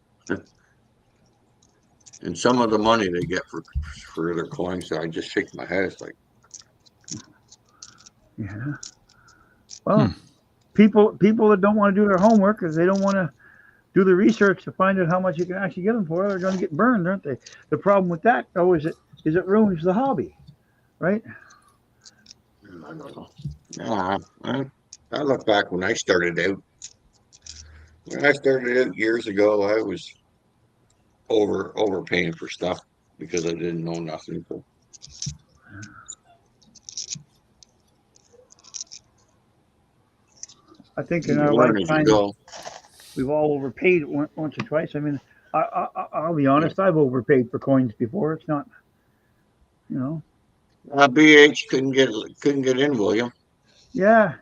and some of the money they get for their coins. So I just shake my head. It's like, yeah. Well, people that don't want to do their homework because they don't want to do the research to find out how much you can actually get them for, they're going to get burned, aren't they? The problem with that, though, is it ruins the hobby, right? I don't know. Nah, I look back when I started out. When I started out years ago, I was overpaying for stuff because I didn't know nothing. So I think in you our learn as you lifetime, go. we've all overpaid once or twice. I mean, I'll be honest, I've overpaid for coins before. It's not, you know. BH couldn't get in, William. Yeah.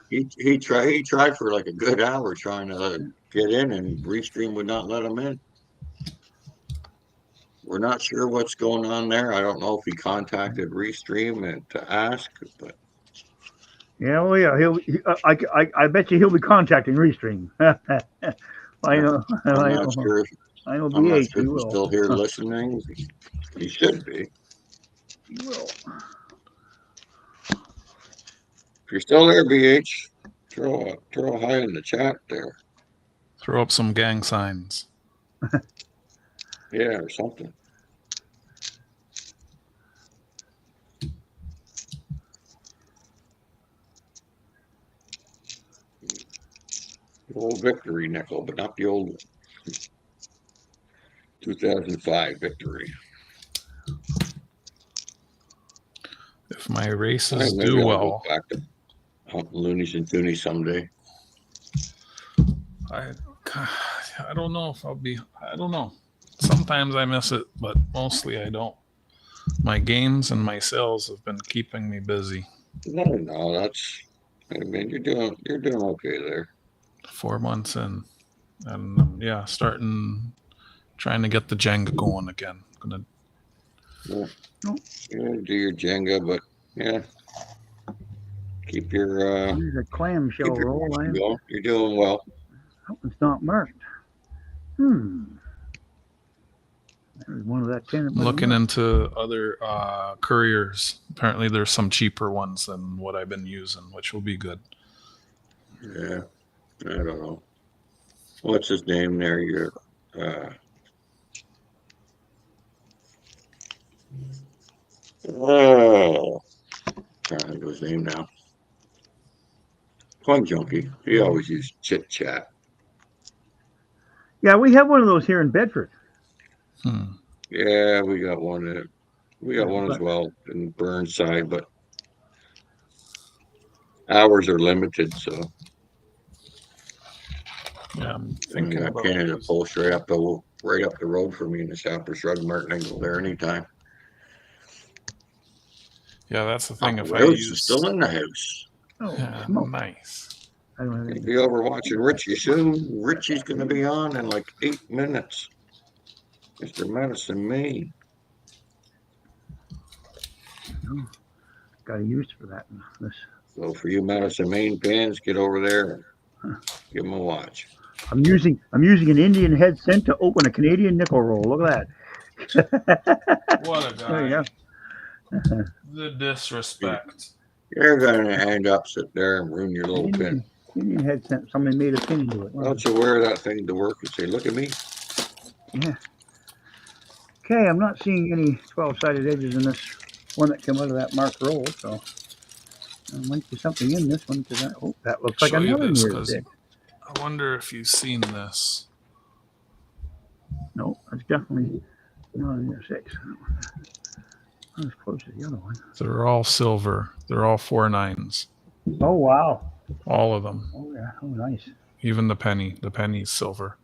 He tried for like a good hour trying to get in, and Restream would not let him in. We're not sure what's going on there. I don't know if he contacted Restream to ask, but Yeah, well, yeah. I bet you he'll be contacting Restream. I know. I'm I not know. sure. I know. I'm not BH, sure he if he's will. still here listening. He should be. He will. If you're still there, BH, throw a hi in the chat there. Throw up some gang signs. Yeah, or something. The old Victory nickel, but not the old one. 2005 Victory. If my races Maybe do I'll well, go back to hunting loonies and toonies someday. I don't know if I'll be. I don't know. Sometimes I miss it, but mostly I don't. My games and my sales have been keeping me busy. No, that's. I mean, you're doing okay there. 4 months in, and trying to get the Jenga going again. Gonna Yeah, do your Jenga, but yeah, keep your Here's a clamshell roll. going. You're doing well. Hope it's not marked. There's one of that 10. looking into other couriers. Apparently, there's some cheaper ones than what I've been using, which will be good. Yeah, I don't know. What's his name there? You're trying to think of his name now. Coin Junkie. He always used chit chat. Yeah, we have one of those here in Bedford. Yeah, we got one. We got one as but- well in Burnside, but hours are limited. So Yeah, I'm I thinking got about Canada using- Post right up the road for me in the Shoppers Drug Mart, and I can go there anytime. Yeah, that's the thing. If I Rose is use, still in the house. Oh, yeah, smoke. nice. I don't have He'll any. be over watching Richie soon. Richie's going to be on in like 8 minutes. Mr. Madison Maine. Got a use for that. So for you Madison Maine fans, get over there and give him a watch. I'm using an Indian head cent to open a Canadian nickel roll. Look at that. What a There you guy. go. The disrespect. You're going to end up sit there and ruin your little pin. Indian head cent. Somebody made a pin into it. Why don't you wear that thing to work and say, look at me? Yeah. Okay, I'm not seeing any 12-sided edges in this one that came out of that marked roll, so there might be something in this one. That looks like Show you another this near because stick. I wonder if you've seen this. No, that's definitely not a near six. Not as close as the other one. They're all silver. They're all 4 9s. Oh, wow. All of them. Oh, yeah. Oh, nice. Even the penny. The penny's silver.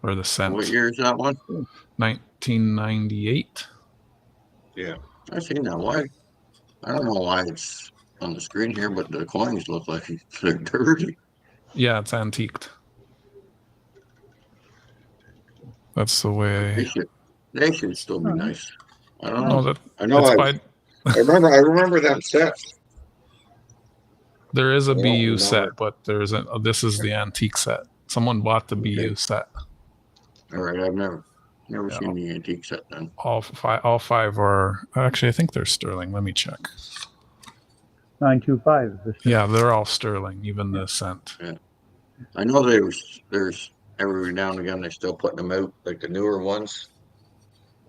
Or the cent. What year is that one? 1998. Yeah, I've seen that. Why? I don't know why it's on the screen here, but the coins look like they're dirty. Yeah, it's antiqued. That's the way. They should still be nice. I don't No, know. that I know. I remember that set. there is a I don't BU remember. set, but there's a. This is the antique set. Someone bought the BU set. All right, I've never Yeah. seen the antique set then. All five are actually. I think they're sterling. Let me check. 925. Yeah, they're all sterling. Even the cent. I know there's every now and again they still putting them out, like the newer ones.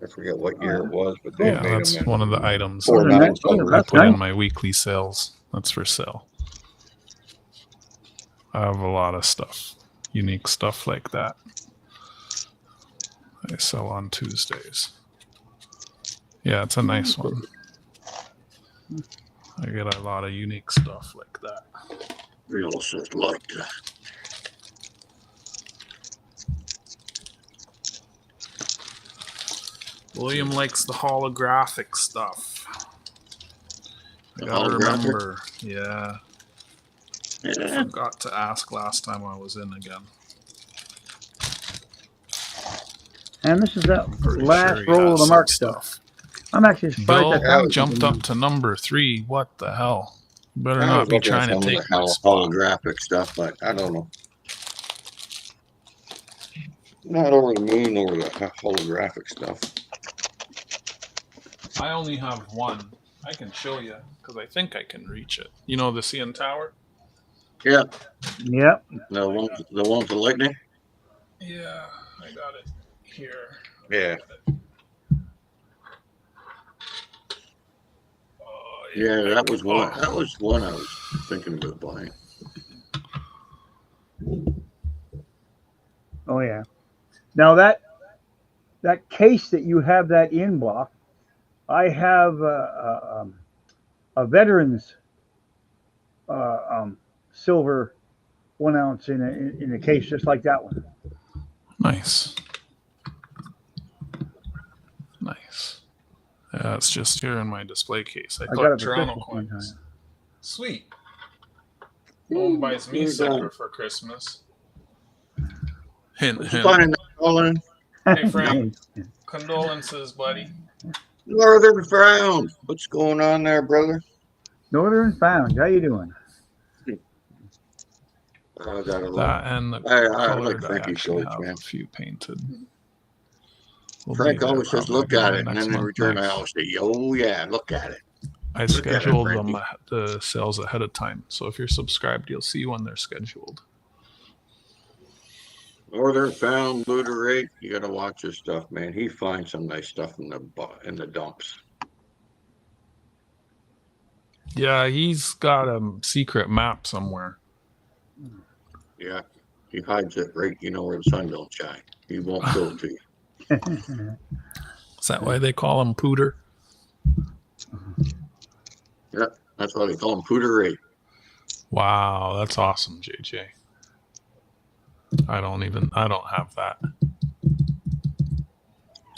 I forget what year it was, but they Yeah, made that's them in one of the items 4 that 9 Oh, silver. I that's put in nice. my weekly sales. That's for sale. I have a lot of stuff, unique stuff like that. I sell on Tuesdays. Yeah, it's a nice one. I get a lot of unique stuff like that. Real estate like that. William likes the holographic stuff. I The gotta holographic? remember. Yeah. I Yeah. forgot to ask last time I was in again. And this is that I'm pretty last sure he roll of has the some mark stuff. I'm actually surprised Bill that that jumped up to number 3. What the hell? You better I not was be looking at trying to some of take the my spot. holographic stuff, but I don't know. Not over the moon over the holographic stuff. I only have one. I can show you because I think I can reach it. You know the CN Tower? Yeah, Yep. the ones with lightning. Yeah, I got it here. Yeah, Oh, yeah, that was one. Oh. That was one I was thinking about buying. Oh, yeah. Now that case that you have that in block, I have a veteran's silver 1 ounce in a case just like that one. Nice. Nice. Yeah, it's just here in my display case. I got put it for Toronto Christmas one coins. time. Sweet. No one buys me silver for Christmas. Hint, What's you hint. finding that, Colin? Hey, Frank. Condolences, buddy. Northern Frown. What's going on there, brother? Northern Found. How you doing? I got a That and the I colored, like I Frankie actually shorts, have man. a few painted. We'll Frank be there always says, probably "Look at by it," and next then in month. return, I Nice. always say, "Oh yeah, look at it." I Look at it, scheduled them Frankie. the sales ahead of time, so if you're subscribed, you'll see when they're scheduled. Northern Found, Looter Rate. You got to watch his stuff, man. He finds some nice stuff in the dumps. Yeah, he's got a secret map somewhere. Yeah, he hides it right, where the sun don't shine. He won't show it to you. Is that why they call him Pooter? Yeah, that's why they call him Pooter Ray. Wow, that's awesome, JJ. I don't have that.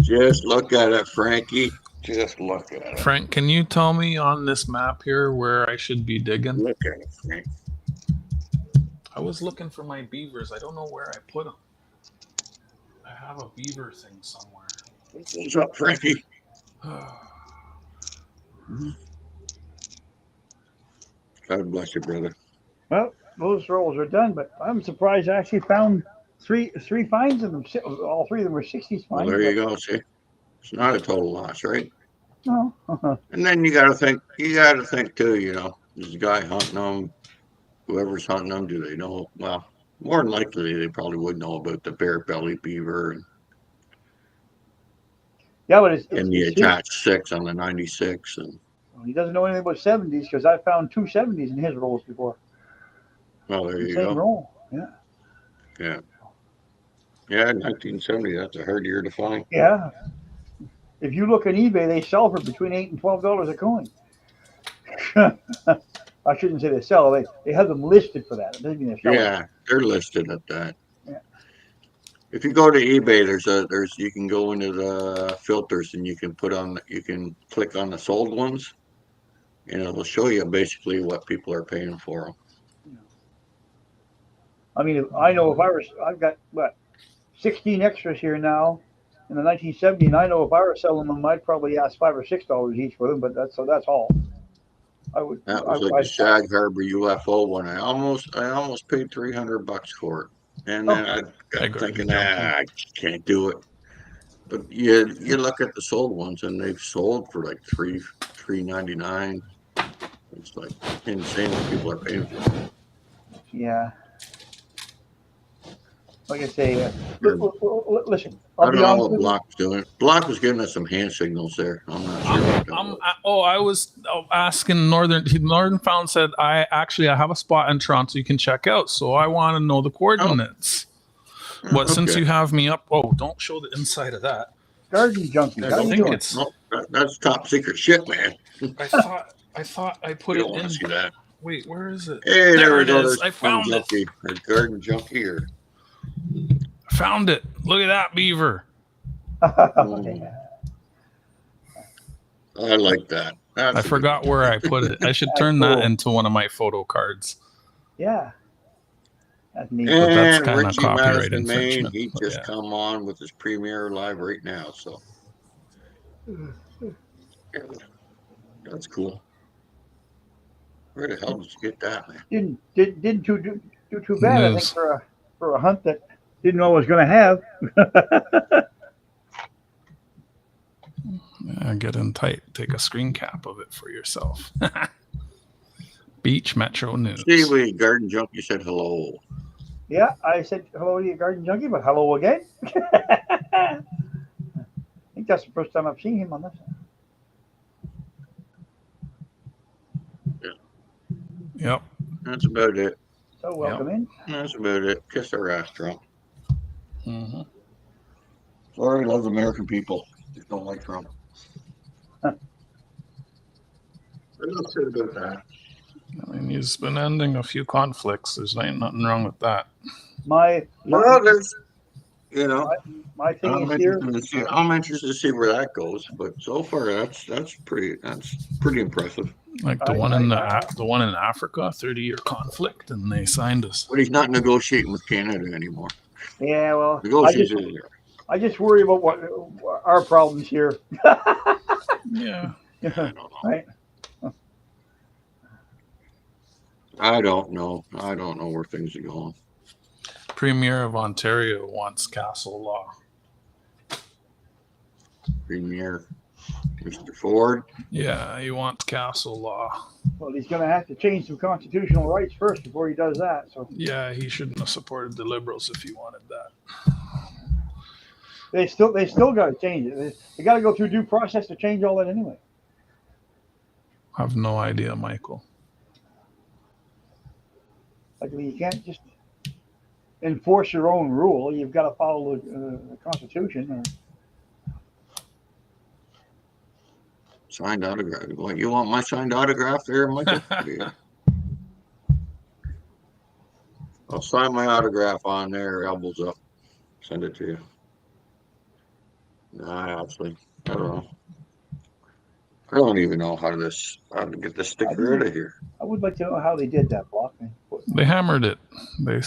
Just look at it, Frankie. Just look at it. Frank, can you tell me on this map here where I should be digging? Look at it, Frank. I was looking for my beavers. I don't know where I put them. I have a beaver thing somewhere. What's up, Frankie? God bless you, brother. Well, those rolls are done, but I'm surprised I actually found three finds in them. All three of them were 60s finds. Well, there you go. See, it's not a total loss, right? No. And then you got to think too. This guy hunting them, whoever's hunting them, do they know? Well, more than likely, they probably would know about the bare belly beaver Yeah, but and the attached 6 on the 96. And he doesn't know anything about 70s because I found 2 70s in his rolls before. Well, there you Same go. roll. Yeah. Yeah. Yeah, 1970. That's a hard year to find. Yeah. If you look on eBay, they sell for between $8 and $12 a coin. I shouldn't say they sell. They have them listed for that. It doesn't mean they're selling. Yeah, they're listed at that. Yeah. If you go to eBay, you can go into the filters and you can click on the sold ones, and it'll show you basically what people are paying for them. I mean, I've got 16 extras here now in the 1970, and I know if I were selling them, I'd probably ask $5 or $6 each for them. But that's all. That was the Shag Harbor UFO one. I almost paid $300 for it, and then I got thinking, I can't do it. But you look at the sold ones, and they've sold for like $3.99. It's like insane what people are paying for it. Yeah. Like I say, listen. I don't know what Block was doing. Block was giving us some hand signals there. I'm not sure. I was asking Northern Found said I have a spot in Toronto you can check out. So I want to know the coordinates. But since you have me up, don't show the inside of that. Garden junkie. I think it's that's top secret shit, man. I thought I put it in. See that. Wait, where is it? Hey, there it is. I found it. A garden junkie here. Found it. Look at that beaver. I like that. I forgot where I put it. I should turn that into one of my photo cards. Yeah. That's neat. And that's kind of Richie copyright Madison, infringement. Maine, he just come on with his premiere live right now. So that's cool. Where the hell did you get that, man? Didn't do too bad, I think, for a hunt that didn't know I was going to have. Get in tight. Take a screen cap of it for yourself. Beach Metro News. Seaweed Garden Junkie said hello. Yeah, I said hello to you, Garden Junkie, but hello again. I think that's the first time I've seen him on this. Yep. That's about it. So welcome in. That's about it. Kiss our ass, Trump. Mm-hmm. Sorry, love American people. Just don't like Trump. Let's say about that. I mean, he's been ending a few conflicts. There's ain't nothing wrong with that. There's, my thing is here. I'm interested to see where that goes, but so far that's pretty impressive. Like the one in Africa, 30-year conflict, and they signed us. But he's not negotiating with Canada anymore. Yeah, well, I just worry about what our problems here. Yeah. I don't know. Right. I don't know where things are going. Premier of Ontario wants castle law. Premier Mr. Ford. Yeah, he wants castle law. Well, he's going to have to change some constitutional rights first before he does that. So yeah, he shouldn't have supported the Liberals if he wanted that. They still got to change it. They got to go through due process to change all that anyway. I have no idea, Michael. Like, I mean, you can't just enforce your own rule. You've got to follow the Constitution. Or... Signed autograph. What, you want my signed autograph there, Michael? Yeah. I'll sign my autograph on there, elbows up. Send it to you. Nah, actually, I don't know. I don't even know how to get this sticker out of here. I would like to know how they did that block. They hammered it. They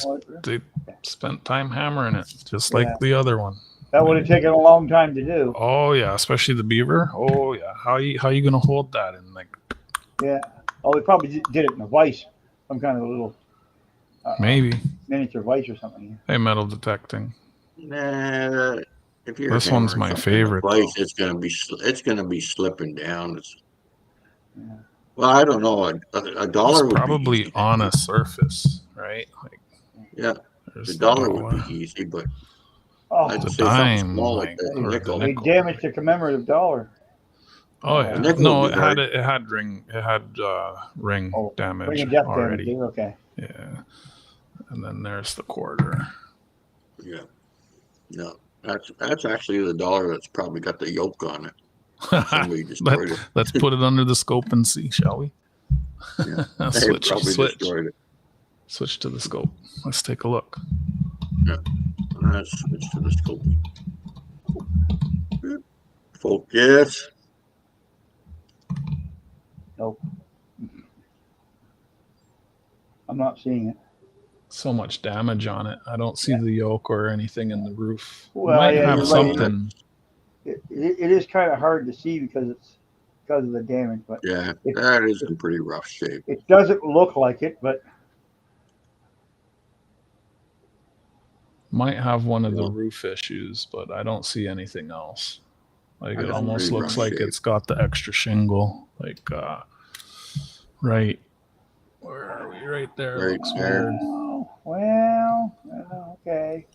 spent time hammering it, just like the other one. That would have taken a long time to do. Oh yeah, especially the beaver. Oh yeah, how you gonna hold that in like? Yeah. Oh, they probably did it in a vise, some kind of a little. Maybe miniature vise or something. Hey, metal detecting. Nah, if you're this one's my favorite. Vise, it's gonna be slipping down. Well, I don't know. A dollar would probably be on a surface, right? Like, yeah, the dollar would be easy, but the dime, like nickel. They damaged the commemorative dollar. Oh yeah, no, it had ring damage ring of death already. Damage, okay. Yeah, and then there's the quarter. Yeah, no, that's actually the dollar that's probably got the yoke on it. Somebody destroyed it. Let's put it under the scope and see, shall we? Yeah, switch destroyed it. Switch to the scope. Let's take a look. Yeah, let's switch to the scope. Focus. Nope. I'm not seeing it. So much damage on it. I don't see the yoke or anything in the roof. Well, might have something. It is kind of hard to see because of the damage, but yeah, that is in pretty rough shape. It doesn't look like it, but might have one of the roof issues, but I don't see anything else. Like it almost looks like it's got the extra shingle, like right. Where are we? Right there. Right there. Well, okay.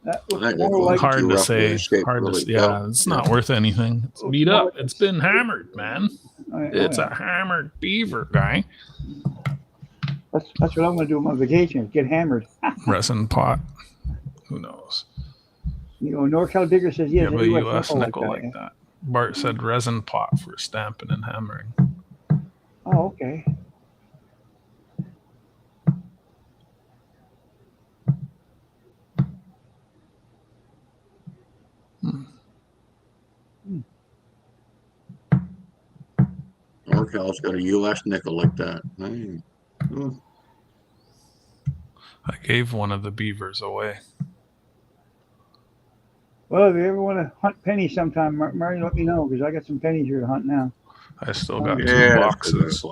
That looks more like hard to say. Hard to say. Yeah, it's not worth anything. It's beat up. It's been hammered, man. It's a hammered beaver, guy. That's what I'm going to do on my vacation. Get hammered. Resin pot. Who knows? You know, NorCal Digger says yes. Yeah, but U.S. nickel like that. Bart said resin pot for stamping and hammering. Oh, okay. NorCal's got a U.S. nickel like that. I gave one of the beavers away. Well, if you ever want to hunt pennies sometime, Murray, let me know because I got some pennies here to hunt now. I still got 2 boxes.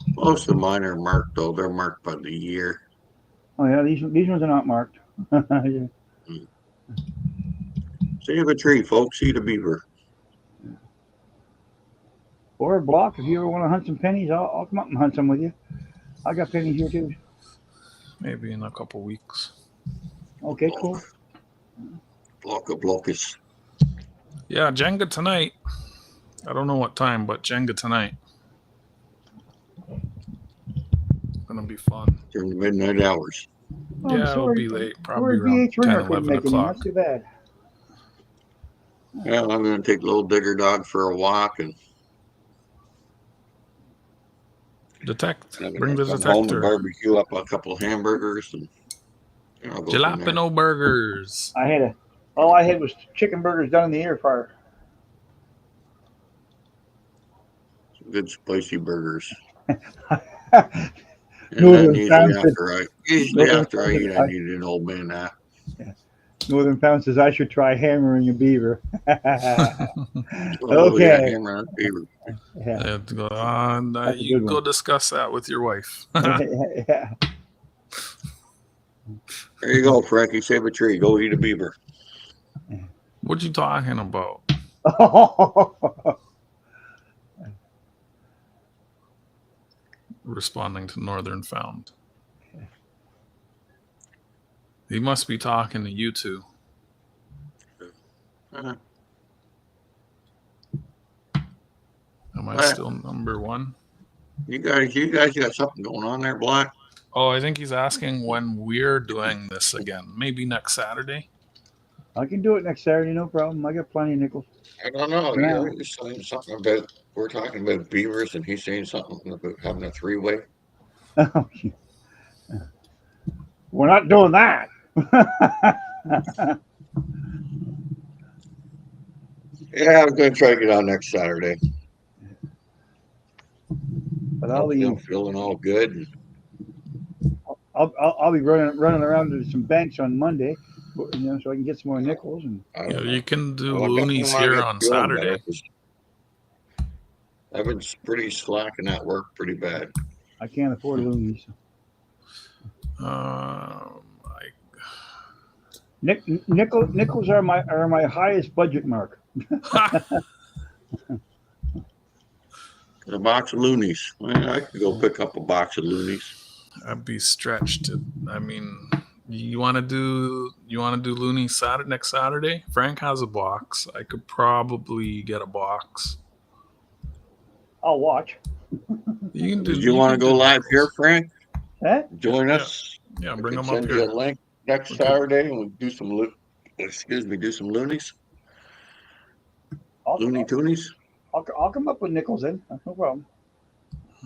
Most of mine are marked, though. They're marked by the year. Oh, yeah, these ones are not marked. Yeah. Save a tree, folks. Eat a beaver. Or a block. If you ever want to hunt some pennies, I'll come up and hunt some with you. I got pennies here, too. Maybe in a couple weeks. Okay, cool. Blockus. Yeah, Jenga tonight. I don't know what time, but Jenga tonight. Gonna be fun. During the midnight hours. Oh, yeah, it'll be late. Probably around 10, 11 o'clock. Not too bad. Yeah, I'm going to take little Digger Dog for a walk and detect. Bring the detector. Home and barbecue up a couple of hamburgers and jalapeno burgers. All I had was chicken burgers done in the air fryer. Some good spicy burgers. Usually after I eat, I need an old man nap. Yeah. Northern Pound says I should try hammering a beaver. Okay. Hammering a beaver. Yeah. You go discuss that with your wife. Yeah. There you go, Frankie. Save a tree. Go eat a beaver. What you talking about? Responding to Northern Found. He must be talking to you two. I'm Am I still number one? You guys got something going on there, Black? Oh, I think he's asking when we're doing this again. Maybe next Saturday. I can do it next Saturday, no problem. I got plenty of nickels. I don't know. Yeah. He's saying something about, we're talking about beavers, and he's saying something about having a three-way. We're not doing that. Yeah, I'm going to try to get on next Saturday. But I'm feeling all good. I'll be running around to some banks on Monday, so I can get some more nickels. And yeah, you can do loonies here on Saturday. I've been pretty slacking at work pretty bad. I can't afford loonies. Nickels are my highest budget mark. A box of loonies. I could go pick up a box of loonies. I'd be stretched. I mean, you want to do loonies next Saturday? Frank has a box. I could probably get a box. I'll watch. You can do. Did you want to go live here, Frank? Huh? Join us. Yeah, bring them up Send here. you a link next Saturday, and we'll do some do some loonies. Looney Toonies. I'll come up with nickels then. No problem.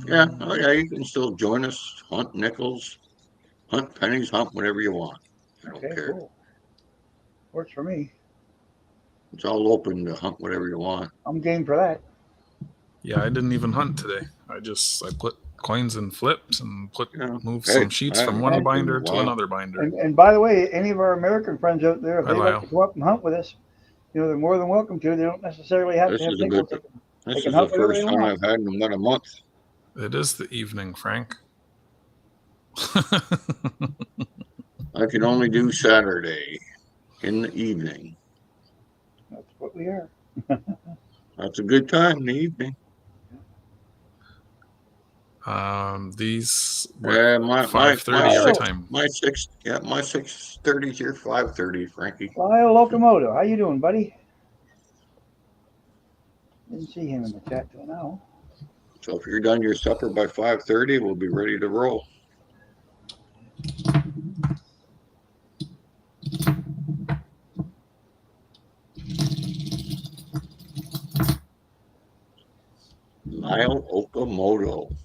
Yeah, oh yeah, you can still join us. Hunt nickels, hunt pennies, hunt whatever you want. I don't care. Cool. Works for me. It's all open to hunt whatever you want. I'm game for that. Yeah, I didn't even hunt today. I put coins in flips and move some sheets from one binder to another binder. And by the way, any of our American friends out there, if they like to go up and hunt with us, they're more than welcome to. They don't necessarily have to have nickels. This is the first time I've had them in a month. It is the evening, Frank. I can only do Saturday in the evening. That's what we are. That's a good time in the evening. These my 5:30 your time. My 6:30 here, 5:30, Frankie. Lyle Locomotive, how you doing, buddy? Didn't see him in the chat till now. So if you're done your supper by 5:30, we'll be ready to roll. Lyle Okamoto.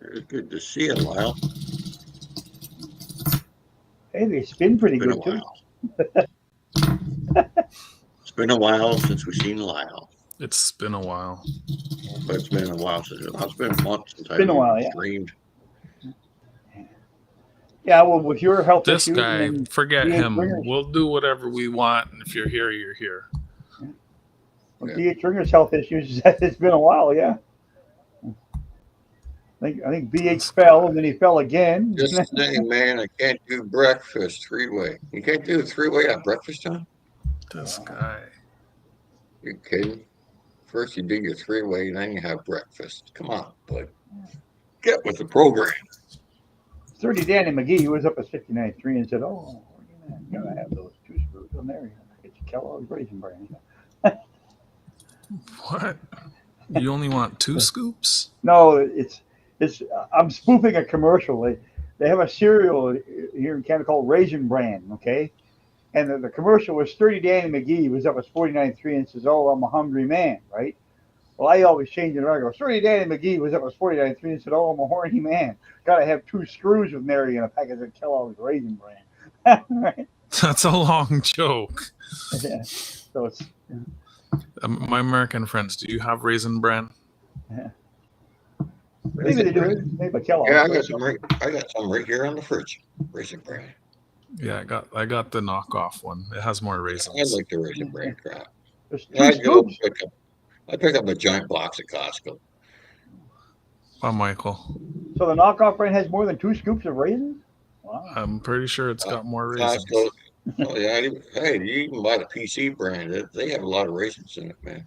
It's good to see you, Lyle. Hey, they spin pretty good too. It's been a while since we've seen Lyle. It's been a while. But it's been a while since it's been months since I've streamed. Yeah, well, with your health this issues, guy, forget him. We'll do whatever we want. And if you're here, you're here. With D.H. Ringer's health issues, it's been a while, yeah. I think BH fell, and then he fell again. Just saying, man, I can't do breakfast three-way. You can't do a three-way at breakfast time? This guy. You're kidding? First you do your three-way, then you have breakfast. Come on, bud. Get with the program. 30 Danny McGee, he was up at 59.3 and said, "Oh, you gotta have those 2 screws on there. Get your Kellogg's Raisin Bran." What? You only want 2 scoops? No, it's. I'm spoofing a commercial. They have a cereal here in Canada called Raisin Bran, okay? And the commercial was 30 Danny McGee. He was up at 49.3 and says, "Oh, I'm a hungry man," right? Well, I always change it around. I go, 30 Danny McGee was up at 49.3 and said, "Oh, I'm a horny man. Got to have 2 screws with Mary and a package of Kellogg's Raisin Bran." Right? That's a long joke. Yeah. So it's. My American friends, do you have Raisin Bran? Yeah. Maybe they do. Maybe Kellogg's. Yeah, I got some right here on the fridge. Raisin Bran. Yeah, I got the knockoff one. It has more raisins. I like the Raisin Bran crap. I pick up a giant box at Costco. Oh, Michael. So the knockoff brand has more than 2 scoops of raisins? Wow. I'm pretty sure it's got more raisins. Costco. Oh, yeah. Hey, you even buy the PC brand. They have a lot of raisins in it, man.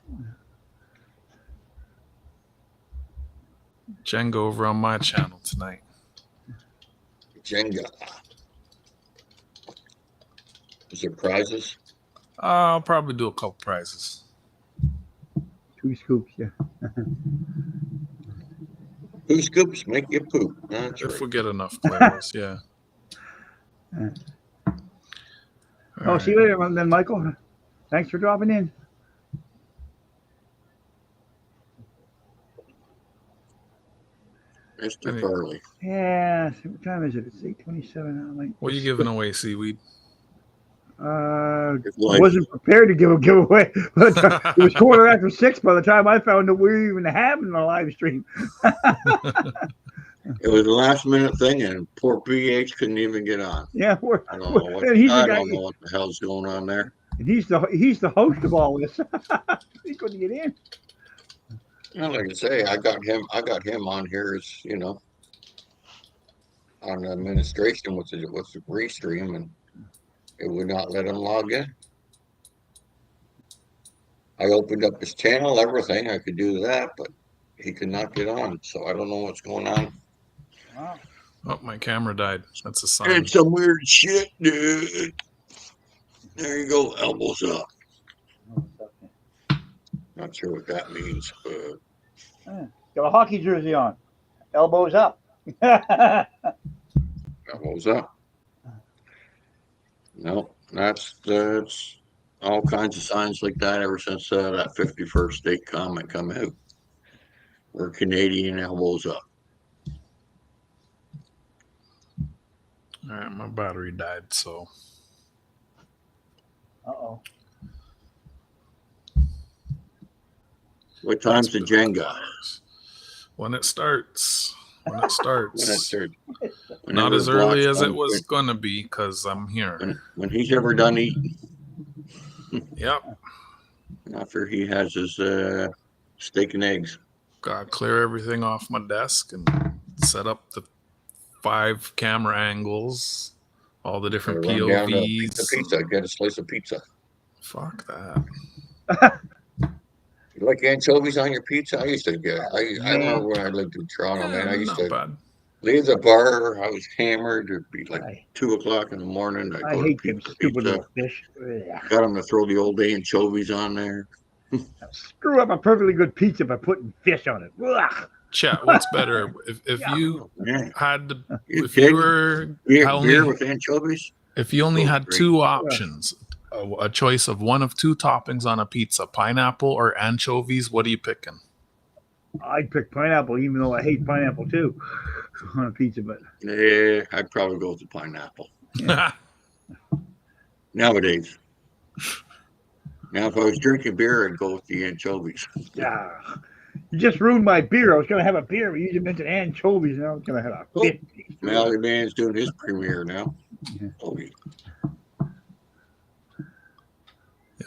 Jenga over on my channel tonight. Jenga. Is there prizes? I'll probably do a couple prizes. 2 scoops, yeah. 2 scoops make you poop. That's If right. we get enough players, yeah. Oh, see you later, then, Michael. Thanks for dropping in. Mr. Farley. Yeah, what time is it? It's 8:27. What are you giving away, Seaweed? Wasn't prepared to give a giveaway. It was 6:15 by the time I found that we were even having a live stream. It was a last minute thing, and poor BH couldn't even get on. Yeah, I don't know what the hell's going on there. And he's the host of all this. He couldn't get in. Well, like I say, I got him on here as on administration with the restream, and it would not let him log in. I opened up his channel, everything. I could do that, but he could not get on. So I don't know what's going on. Wow. Oh, my camera died. That's a sign. It's some weird shit, dude. There you go, elbows up. Not sure what that means, but got a hockey jersey on. Elbows up. elbows up. No, that's all kinds of signs like that ever since that 51st state comment come out. We're Canadian, elbows up. All right, my battery died, so. Uh-oh. What time's the Jenga? When it starts. When it starts. Not Whenever as early Black's as it done was eating. going to be, because I'm here. When he's ever done eating. Yep. After he has his steak and eggs. Got to clear everything off my desk and set up the 5 camera angles, all the different Run down to POVs. pizza, get a slice of pizza. Fuck that. You like anchovies on your pizza? I used to get. I remember when I lived in Toronto, man. I used Not to bad. leave the bar. I was hammered. It'd be like 2 o'clock in the morning. I'd I go hate to them stupid little fish. Got him to throw the old anchovies on there. Screw up a perfectly good pizza by putting fish on it. Ugh. Chat, what's better? If you had to, if you were beer with anchovies? If you only had 2 options, a choice of one of 2 toppings on a pizza, pineapple or anchovies, what are you picking? I'd pick pineapple, even though I hate pineapple too on a pizza. But yeah, I'd probably go with the pineapple. Yeah. Nowadays. Now, if I was drinking beer, I'd go with the anchovies. Yeah. You just ruined my beer. I was going to have a beer, but you just mentioned anchovies, and I was going to have a fish. Now the man's doing his premiere now. Yeah. Oh, yeah.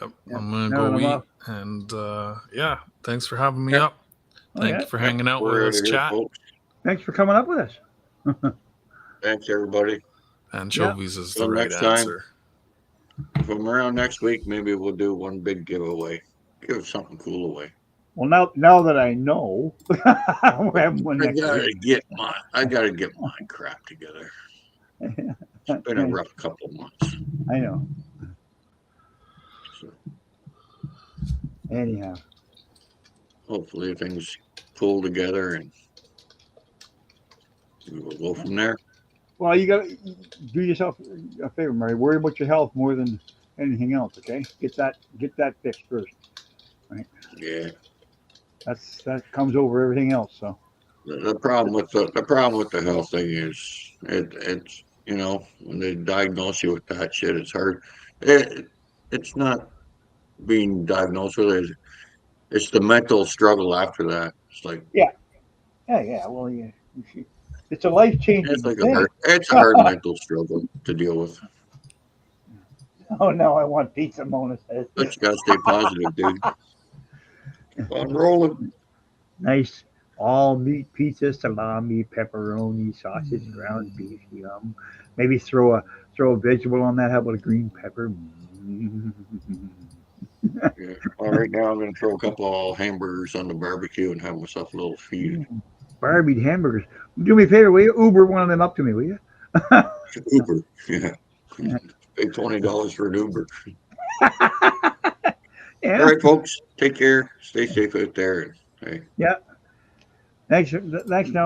Yep. Yeah. I'm going to go eat. And yeah, thanks for having me up. Thank you for hanging out with us, chat. Folks. Thanks for coming up with us. Thanks, everybody. Anchovies is the right answer. If I'm around next week, maybe we'll do one big giveaway. Give something cool away. Well, now that I know, we're having one next week. I gotta get my crap together. It's been a rough couple of months. I know. So. Anyhow. Hopefully things pull together and we will go from there. Well, you got to do yourself a favor, Murray. Worry about your health more than anything else. Okay, get that fixed first. Right? Yeah. That comes over everything else. So. The problem with the health thing is it's when they diagnose you with that shit, it's hard. It's not being diagnosed with it. It's the mental struggle after that. It's like yeah. Well, yeah. It's a life-changing thing. It's a hard mental struggle to deal with. Oh, no, I want pizza, Mona says. But you got to stay positive, dude. I'm rolling. Nice all-meat pizza, salami, pepperoni, sausage, ground beef, yum. Maybe throw a vegetable on that. How about a green pepper? Yeah. All right, now I'm going to throw a couple of hamburgers on the barbecue and have myself a little feed. Barbecued hamburgers. Do me a favor, will you? Uber one of them up to me, will you? Uber, yeah. Pay $20 for an Uber. Yeah. All right, folks. Take care. Stay safe out there. Hey. Yeah. Thanks. Thanks, now.